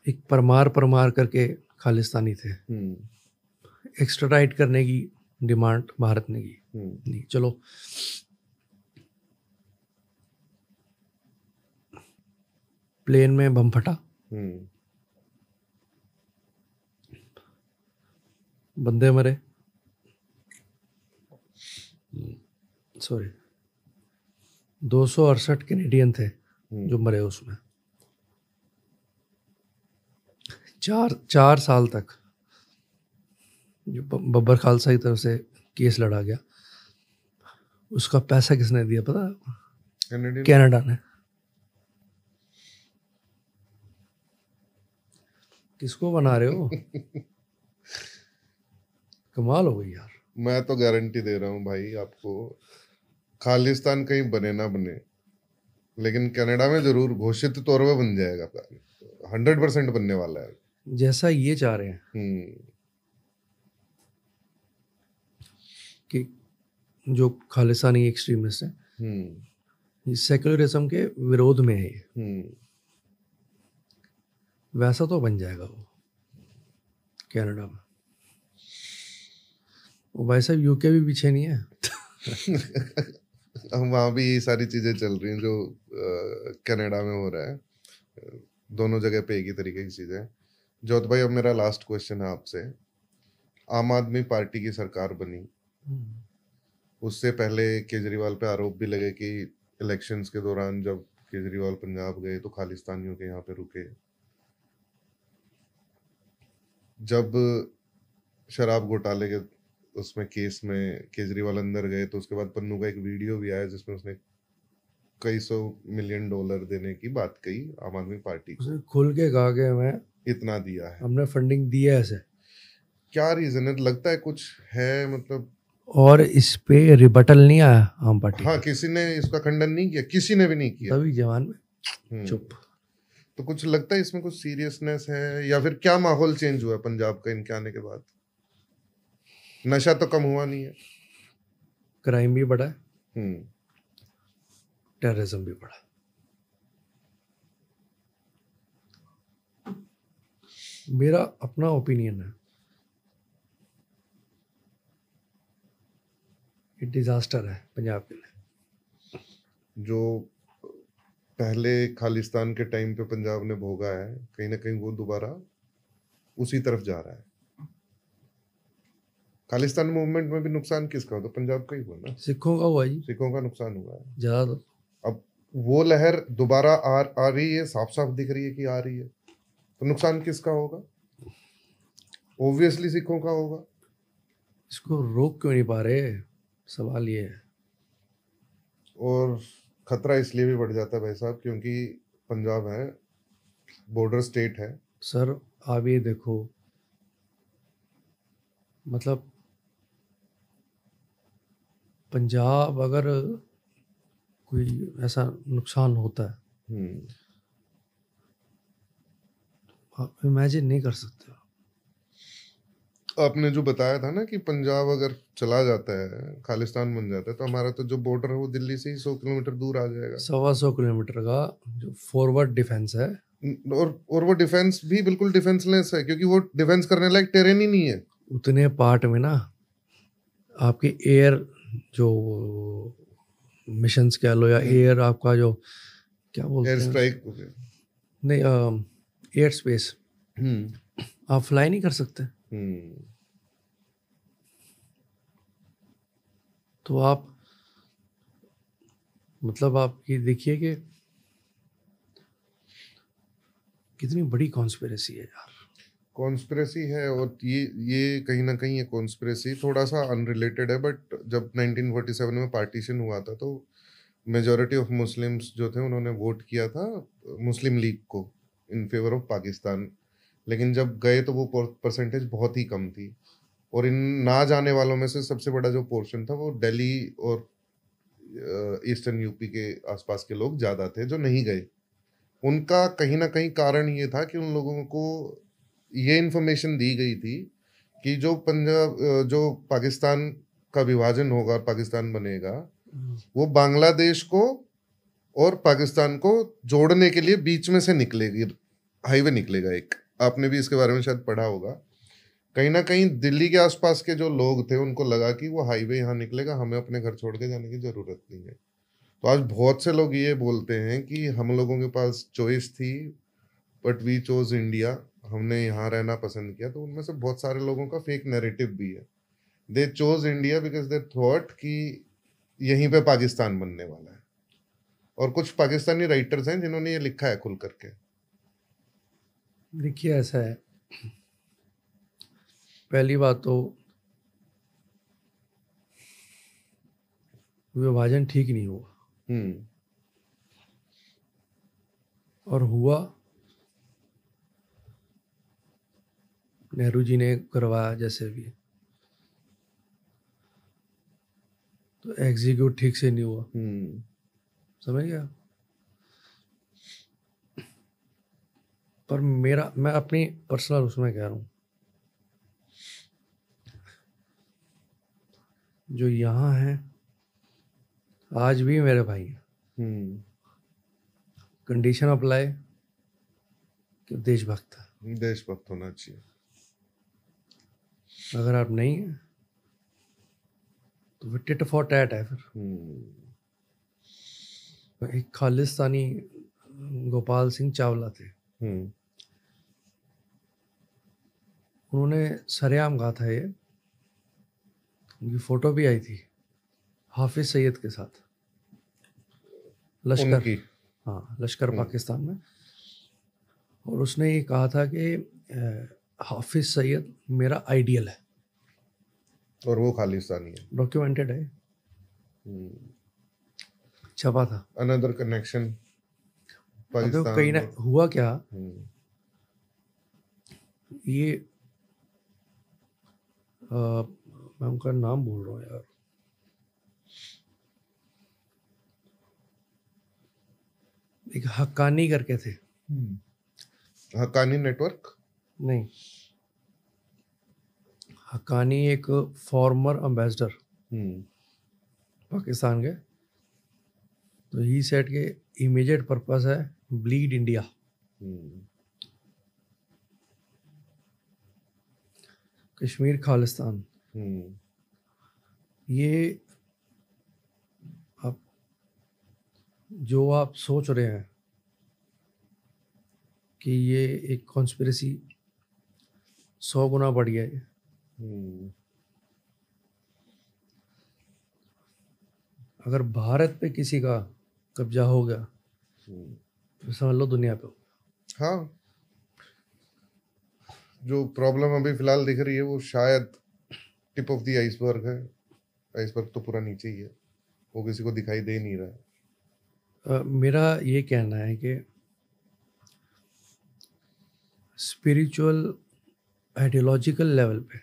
एक परमार करके खालिस्तानी थे, एक्स्ट्राडाइट करने की डिमांड भारत ने की। नहीं, चलो प्लेन में बम फटा, बंदे मरे, सॉरी 268 कैनेडियन थे जो मरे उसमें। 4 साल तक जो बब्बर खालसा की तरफ से केस लड़ा गया, उसका पैसा किसने दिया पता है? कनाडा ने। किसको बना रहे हो? कमाल हो गई यार। मैं तो गारंटी दे रहा हूँ भाई आपको, खालिस्तान कहीं बने ना बने, लेकिन कनाडा में जरूर घोषित तौर पे बन जाएगा, 100% बनने वाला है, जैसा ये चाह रहे हैं कि जो खालिस्तानी एक्सट्रीमिस्ट है सेक्युलरिज्म के विरोध में है, वैसा तो बन जाएगा वो कनाडा में। वो भाई साहब यूके भी पीछे नहीं है। वहाँ भी ये सारी चीजें चल रही हैं जो कनाडा में हो रहा है, दोनों जगह पे एक ही तरीके की चीजें। ज्योत भाई, अब मेरा लास्ट क्वेश्चन है आपसे। आम आदमी पार्टी की सरकार बनी, उससे पहले केजरीवाल पे आरोप भी लगे कि इलेक्शंस के दौरान जब केजरीवाल पंजाब गए तो खालिस्तानियों के यहाँ पे रुके। जब शराब घोटाले के उसमें केस में केजरीवाल अंदर गए तो उसके बाद पन्नू का एक वीडियो भी आया जिसमें उसने कई $100 मिलियन देने की बात कही आम आदमी पार्टी को। खुल के कहा कि मैं इतना दिया है, हमने फंडिंग दी है ऐसे। क्या रीजन है? लगता है कुछ है मतलब, और इस पे रिबटल नहीं आया आम पार्टी। हाँ, किसी ने इसका खंडन नहीं किया, किसी ने भी नहीं किया, तभी जवान में चुप। तो कुछ लगता है इसमें कुछ सीरियसनेस है, या फिर क्या माहौल चेंज हुआ पंजाब का इनके आने के बाद? नशा तो कम हुआ नहीं है, क्राइम भी बढ़ा है, टेररिज्म भी बढ़ा। मेरा अपना ओपिनियन है, ये डिजास्टर है पंजाब के लिए। जो पहले खालिस्तान के टाइम पे पंजाब ने भोगा है, कहीं ना कहीं वो दोबारा उसी तरफ जा रहा है। खालिस्तान मूवमेंट में भी नुकसान किसका हुआ? तो पंजाब का ही हुआ ना, सिखों का हुआ जी, सिखों का नुकसान हुआ है ज्यादा। अब वो लहर दोबारा आ रही है, साफ साफ दिख रही है कि आ रही है, तो नुकसान किसका होगा? ऑब्वियसली सिखों का होगा। इसको रोक क्यों नहीं पा रहे, सवाल ये है। और खतरा इसलिए भी बढ़ जाता है भाई साहब क्योंकि पंजाब है, बॉर्डर स्टेट है। सर आप ये देखो, मतलब पंजाब अगर कोई ऐसा नुकसान होता है आप इमेजिन नहीं कर सकते। आपने जो बताया था ना कि पंजाब अगर चला जाता है, खालिस्तान बन जाता है, तो हमारा तो जो बॉर्डर है वो दिल्ली से ही 100 किलोमीटर दूर आ जाएगा। 125 किलोमीटर का जो फॉरवर्ड डिफेंस है, और वो डिफेंस भी बिल्कुल डिफेंसलेस है क्योंकि वो डिफेंस करने लायक टेरेन ही नहीं है। उतने पार्ट में ना आपके एयर जो मिशंस कह लो या एयर आपका जो क्या बोलते हैं, एयर स्ट्राइक नहीं, एयर स्पेस आप फ्लाई नहीं कर सकते। तो आप मतलब आप ये देखिए कि कितनी बड़ी कॉन्स्पिरेसी है यार। कॉन्स्पिरेसी है, और ये कहीं ना कहीं ये कॉन्स्पिरेसी थोड़ा सा अनरिलेटेड है, बट जब 1947 में पार्टीशन हुआ था तो मेजॉरिटी ऑफ मुस्लिम्स जो थे उन्होंने वोट किया था मुस्लिम लीग को इन फेवर ऑफ पाकिस्तान, लेकिन जब गए तो वो परसेंटेज बहुत ही कम थी। और इन ना जाने वालों में से सबसे बड़ा जो पोर्शन था वो दिल्ली और ईस्टर्न यूपी के आसपास के लोग ज़्यादा थे जो नहीं गए। उनका कहीं ना कहीं कारण ये था कि उन लोगों को ये इन्फॉर्मेशन दी गई थी कि जो पाकिस्तान का विभाजन होगा और पाकिस्तान बनेगा, वो बांग्लादेश को और पाकिस्तान को जोड़ने के लिए बीच में से निकलेगी, हाईवे निकलेगा एक। आपने भी इसके बारे में शायद पढ़ा होगा। कहीं ना कहीं दिल्ली के आसपास के जो लोग थे उनको लगा कि वो हाईवे यहाँ निकलेगा, हमें अपने घर छोड़ के जाने की जरूरत नहीं है। तो आज बहुत से लोग ये बोलते हैं कि हम लोगों के पास चॉइस थी बट वी चोज इंडिया, हमने यहाँ रहना पसंद किया। तो उनमें से बहुत सारे लोगों का फेक नैरेटिव भी है। They chose India because they thought कि यहीं पे पाकिस्तान बनने वाला है। और कुछ पाकिस्तानी राइटर्स हैं जिन्होंने ये लिखा है खुल करके। देखिए ऐसा है, पहली बात तो विभाजन ठीक नहीं हुआ। और हुआ नेहरू जी ने करवाया जैसे भी, तो एग्जीक्यूट ठीक से नहीं हुआ। समझ गया। पर मैं अपनी पर्सनल उसमें कह रहा हूँ, जो यहाँ हैं आज भी मेरे भाई हैं। कंडीशन अप्लाई कि देशभक्त है, देशभक्त होना चाहिए। अगर आप नहीं हैं तो टिट फॉर टैट है। फिर एक खालिस्तानी गोपाल सिंह चावला थे, उन्होंने सरेआम कहा था, ये उनकी फोटो भी आई थी हाफिज सईद के साथ, लश्कर, हाँ लश्कर पाकिस्तान में। और उसने ये कहा था कि हाफिज सईद मेरा आइडियल है, और वो खालिस्तानी है। डॉक्यूमेंटेड है, छपा था। Another connection Pakistan. कहीं ना हुआ क्या, ये मैं उनका नाम बोल रहा हूँ यार, एक हक्कानी करके थे। हक्कानी नेटवर्क नहीं, हक्कानी एक फॉर्मर एम्बेसडर पाकिस्तान के। तो ही सेड के इमीडिएट पर्पस है ब्लीड इंडिया। कश्मीर खालिस्तान, ये जो आप सोच रहे हैं कि ये एक कॉन्स्पिरेसी 100 गुना बढ़ गया है। अगर भारत पे किसी का कब्जा हो गया तो समझ लो दुनिया पे हो गया। हाँ, जो प्रॉब्लम अभी फिलहाल दिख रही है वो शायद टिप ऑफ द आइसबर्ग है। आइसबर्ग तो पूरा नीचे ही है, वो किसी को दिखाई दे नहीं रहा है। मेरा ये कहना है कि स्पिरिचुअल आइडियोलॉजिकल लेवल पे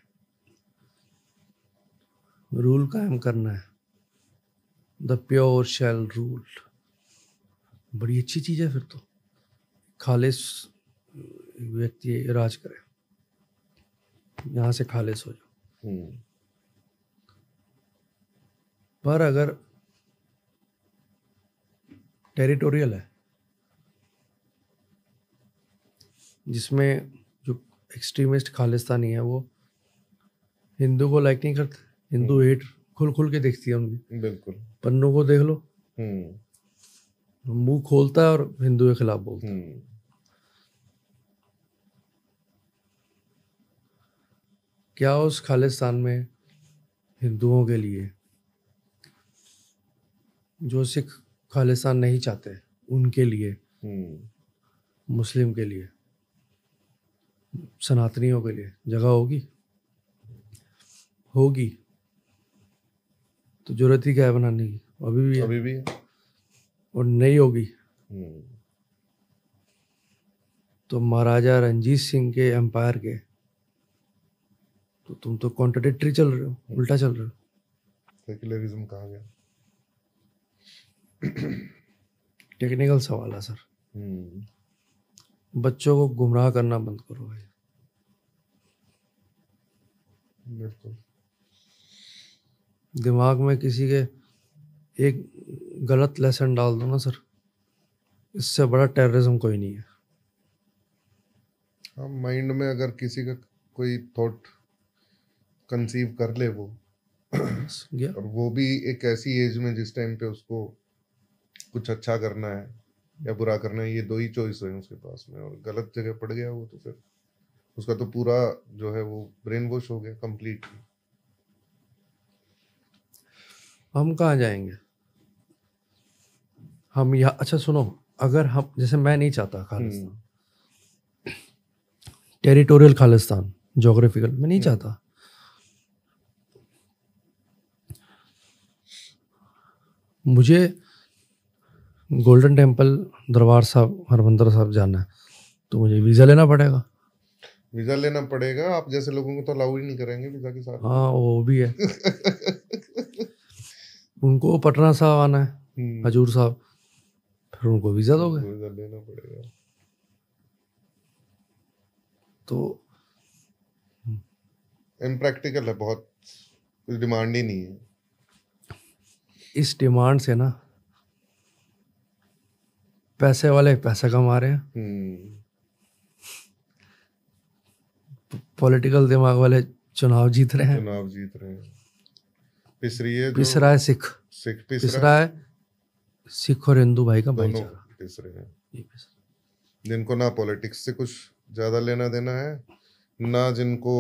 रूल कायम करना है, द प्योर शैल रूल। बड़ी अच्छी चीज़ है फिर तो, खालिस व्यक्ति राज करे, यहाँ से खालिस हो जाओ। पर अगर टेरिटोरियल है, जिसमें जो एक्सट्रीमिस्ट खालिस्तानी है वो हिंदू को लाइक नहीं करते, हिंदू हेट खुल खुल के देखती है उनकी। बिल्कुल, पन्नों को देख लो, मुंह खोलता है और हिंदू के खिलाफ बोलता है। क्या उस खालिस्तान में हिंदुओं के लिए, जो सिख खालिस्तान नहीं चाहते उनके लिए, मुस्लिम के लिए, सनातनियों के लिए जगह होगी? होगी तो जरूरत ही क्या है बनाने की? अभी भी है। और नहीं होगी हम्म, तो महाराजा रंजीत सिंह के एम्पायर के, तो तुम तो कॉन्ट्रडिक्टरी चल रहे हो, उल्टा चल रहे हो। सेक्युलरिज्म कहाँ गया? टेक्निकल सवाल है सर, हम्म, बच्चों को गुमराह करना बंद करो भाई। बिल्कुल। दिमाग में किसी के एक गलत लेसन डाल दो ना सर, इससे बड़ा टेररिज्म कोई नहीं है। हाँ, माइंड में अगर किसी का कोई थॉट कंसीव कर ले वो, बस गया। और वो भी एक ऐसी एज में जिस टाइम पे उसको कुछ अच्छा करना है या बुरा करना है, ये दो ही चॉइस है उसके पास में, और गलत जगह पड़ गया वो, तो फिर उसका तो पूरा जो है वो ब्रेन वॉश हो गया कंप्लीटली। हम कहाँ जाएंगे? हम यहाँ, अच्छा सुनो, अगर हम, जैसे मैं नहीं चाहता खालिस्तान, टेरिटोरियल खालिस्तान, ज्योग्राफिकल, मैं नहीं चाहता। मुझे गोल्डन टेम्पल, दरबार साहब, हरमंदिर साहब जाना है तो मुझे वीज़ा लेना पड़ेगा। वीजा लेना पड़ेगा, आप जैसे लोगों को तो अलाउ ही नहीं करेंगे वीजा के साथ। हाँ वो भी है। उनको पटना साहब आना है, हजूर साहब, फिर उनको वीज़ा दोगे वीजा लेना पड़ेगा। तो इम्प्रैक्टिकल है बहुत, कुछ डिमांड ही नहीं है। इस डिमांड से ना पैसे वाले पैसा कमा रहे हैं, पॉलिटिकल दिमाग वाले चुनाव जीत रहे हैं। चुनाव जीत रहे हैं। पिस रही है, पिस रहा है सिख, सिख पिस रहा है सिख और हिंदू भाई का दोनों भाईचारा। पिस रहे हैं, ये पिस रहा जिनको ना पॉलिटिक्स से कुछ ज्यादा लेना देना है, ना जिनको,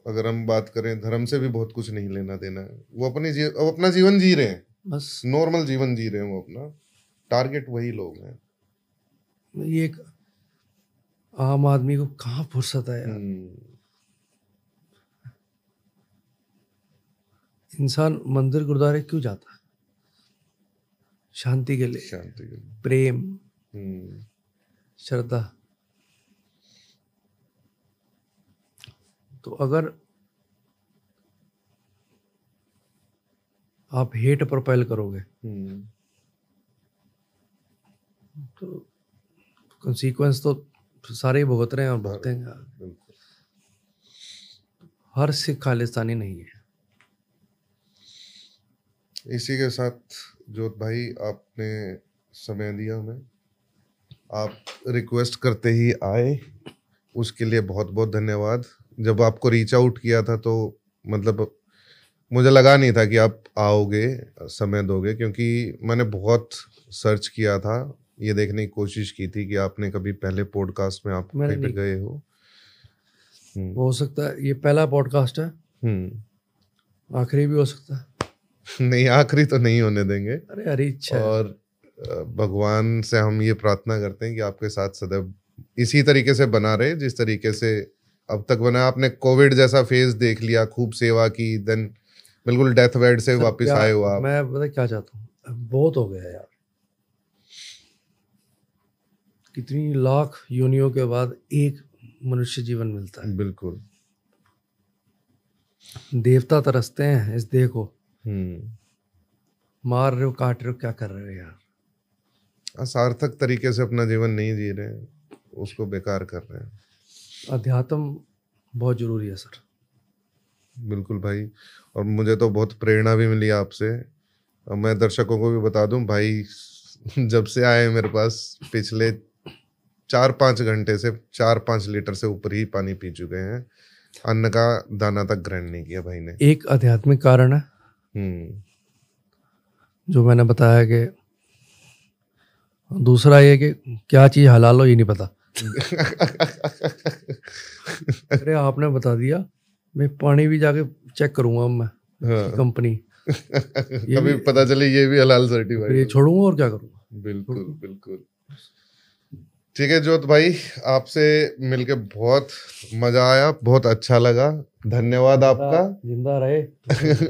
अगर हम बात करें धर्म से भी बहुत कुछ नहीं लेना देना है। वो अपना जीवन जी रहे हैं, है। बस नॉर्मल जीवन जी रहे हैं वो अपना, टारगेट वही लोग हैं। ये एक आम आदमी को कहाँ फुर्सत है यार। इंसान मंदिर गुरुद्वारे क्यों जाता है? शांति के लिए, शांति के लिए। प्रेम, श्रद्धा। तो अगर आप हेट प्रोपेल करोगे तो कंसीक्वेंस तो सारे ही भुगत रहे हैं और भुगतेंगे। बिल्कुल। हर सिख खालिस्तानी नहीं है। इसी के साथ जोत भाई, आपने समय दिया हमें, आप रिक्वेस्ट करते ही आए, उसके लिए बहुत बहुत धन्यवाद। जब आपको रीच आउट किया था तो मतलब मुझे लगा नहीं था कि आप आओगे, समय दोगे, क्योंकि मैंने बहुत सर्च किया था, ये देखने की कोशिश की थी कि आपने कभी पहले पॉडकास्ट में आप कहीं पे गए हो। हो सकता है ये पहला पॉडकास्ट है, आखिरी भी हो सकता है। नहीं, आखिरी तो नहीं होने देंगे। अरे हरी इच्छा है। और भगवान से हम ये प्रार्थना करते हैं कि आपके साथ सदैव इसी तरीके से बना रहे, जिस तरीके से अब तक बना। आपने कोविड जैसा फेज देख लिया, खूब सेवा की, देन बिल्कुल डेथ बेड से वापस आए हो आप। मैं पता क्या चाहता हूँ, बहुत हो गया यार, कितनी लाख योनियों के बाद एक मनुष्य जीवन मिलता है। बिल्कुल। देवता तरसते हैं इस देह को, मार रहे हो, काट रहे हो, क्या कर रहे हो यार। सार्थक तरीके से अपना जीवन नहीं जी रहे हैं, उसको बेकार कर रहे हैं। अध्यात्म बहुत जरूरी है सर। बिल्कुल भाई, और मुझे तो बहुत प्रेरणा भी मिली आपसे। और मैं दर्शकों को भी बता दूं, भाई जब से आए मेरे पास पिछले 4-5 घंटे से 4-5 लीटर से ऊपर ही पानी पी चुके हैं। अन्न का दाना तक ग्रहण नहीं किया भाई ने। एक आध्यात्मिक कारण है जो मैंने बताया कि, दूसरा ये कि क्या चीज हलाल हो ये नहीं पता। अरे आपने बता दिया, मैं पानी भी जाके चेक करूंगा मैं। हाँ। कंपनी कभी पता चले ये भी हलाल सर्टिफाइड, ये छोड़ूंगा और क्या करूंगा। बिल्कुल बिल्कुल। ठीक है जोत भाई, आपसे मिलके बहुत मजा आया, बहुत अच्छा लगा। धन्यवाद आपका। जिंदा रहे।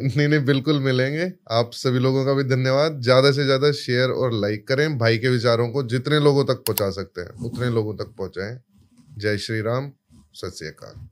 नहीं नहीं, बिल्कुल मिलेंगे। आप सभी लोगों का भी धन्यवाद। ज्यादा से ज्यादा शेयर और लाइक करें। भाई के विचारों को जितने लोगों तक पहुंचा सकते हैं उतने लोगों तक पहुंचाएं। जय श्री राम, सत श्री अकाल।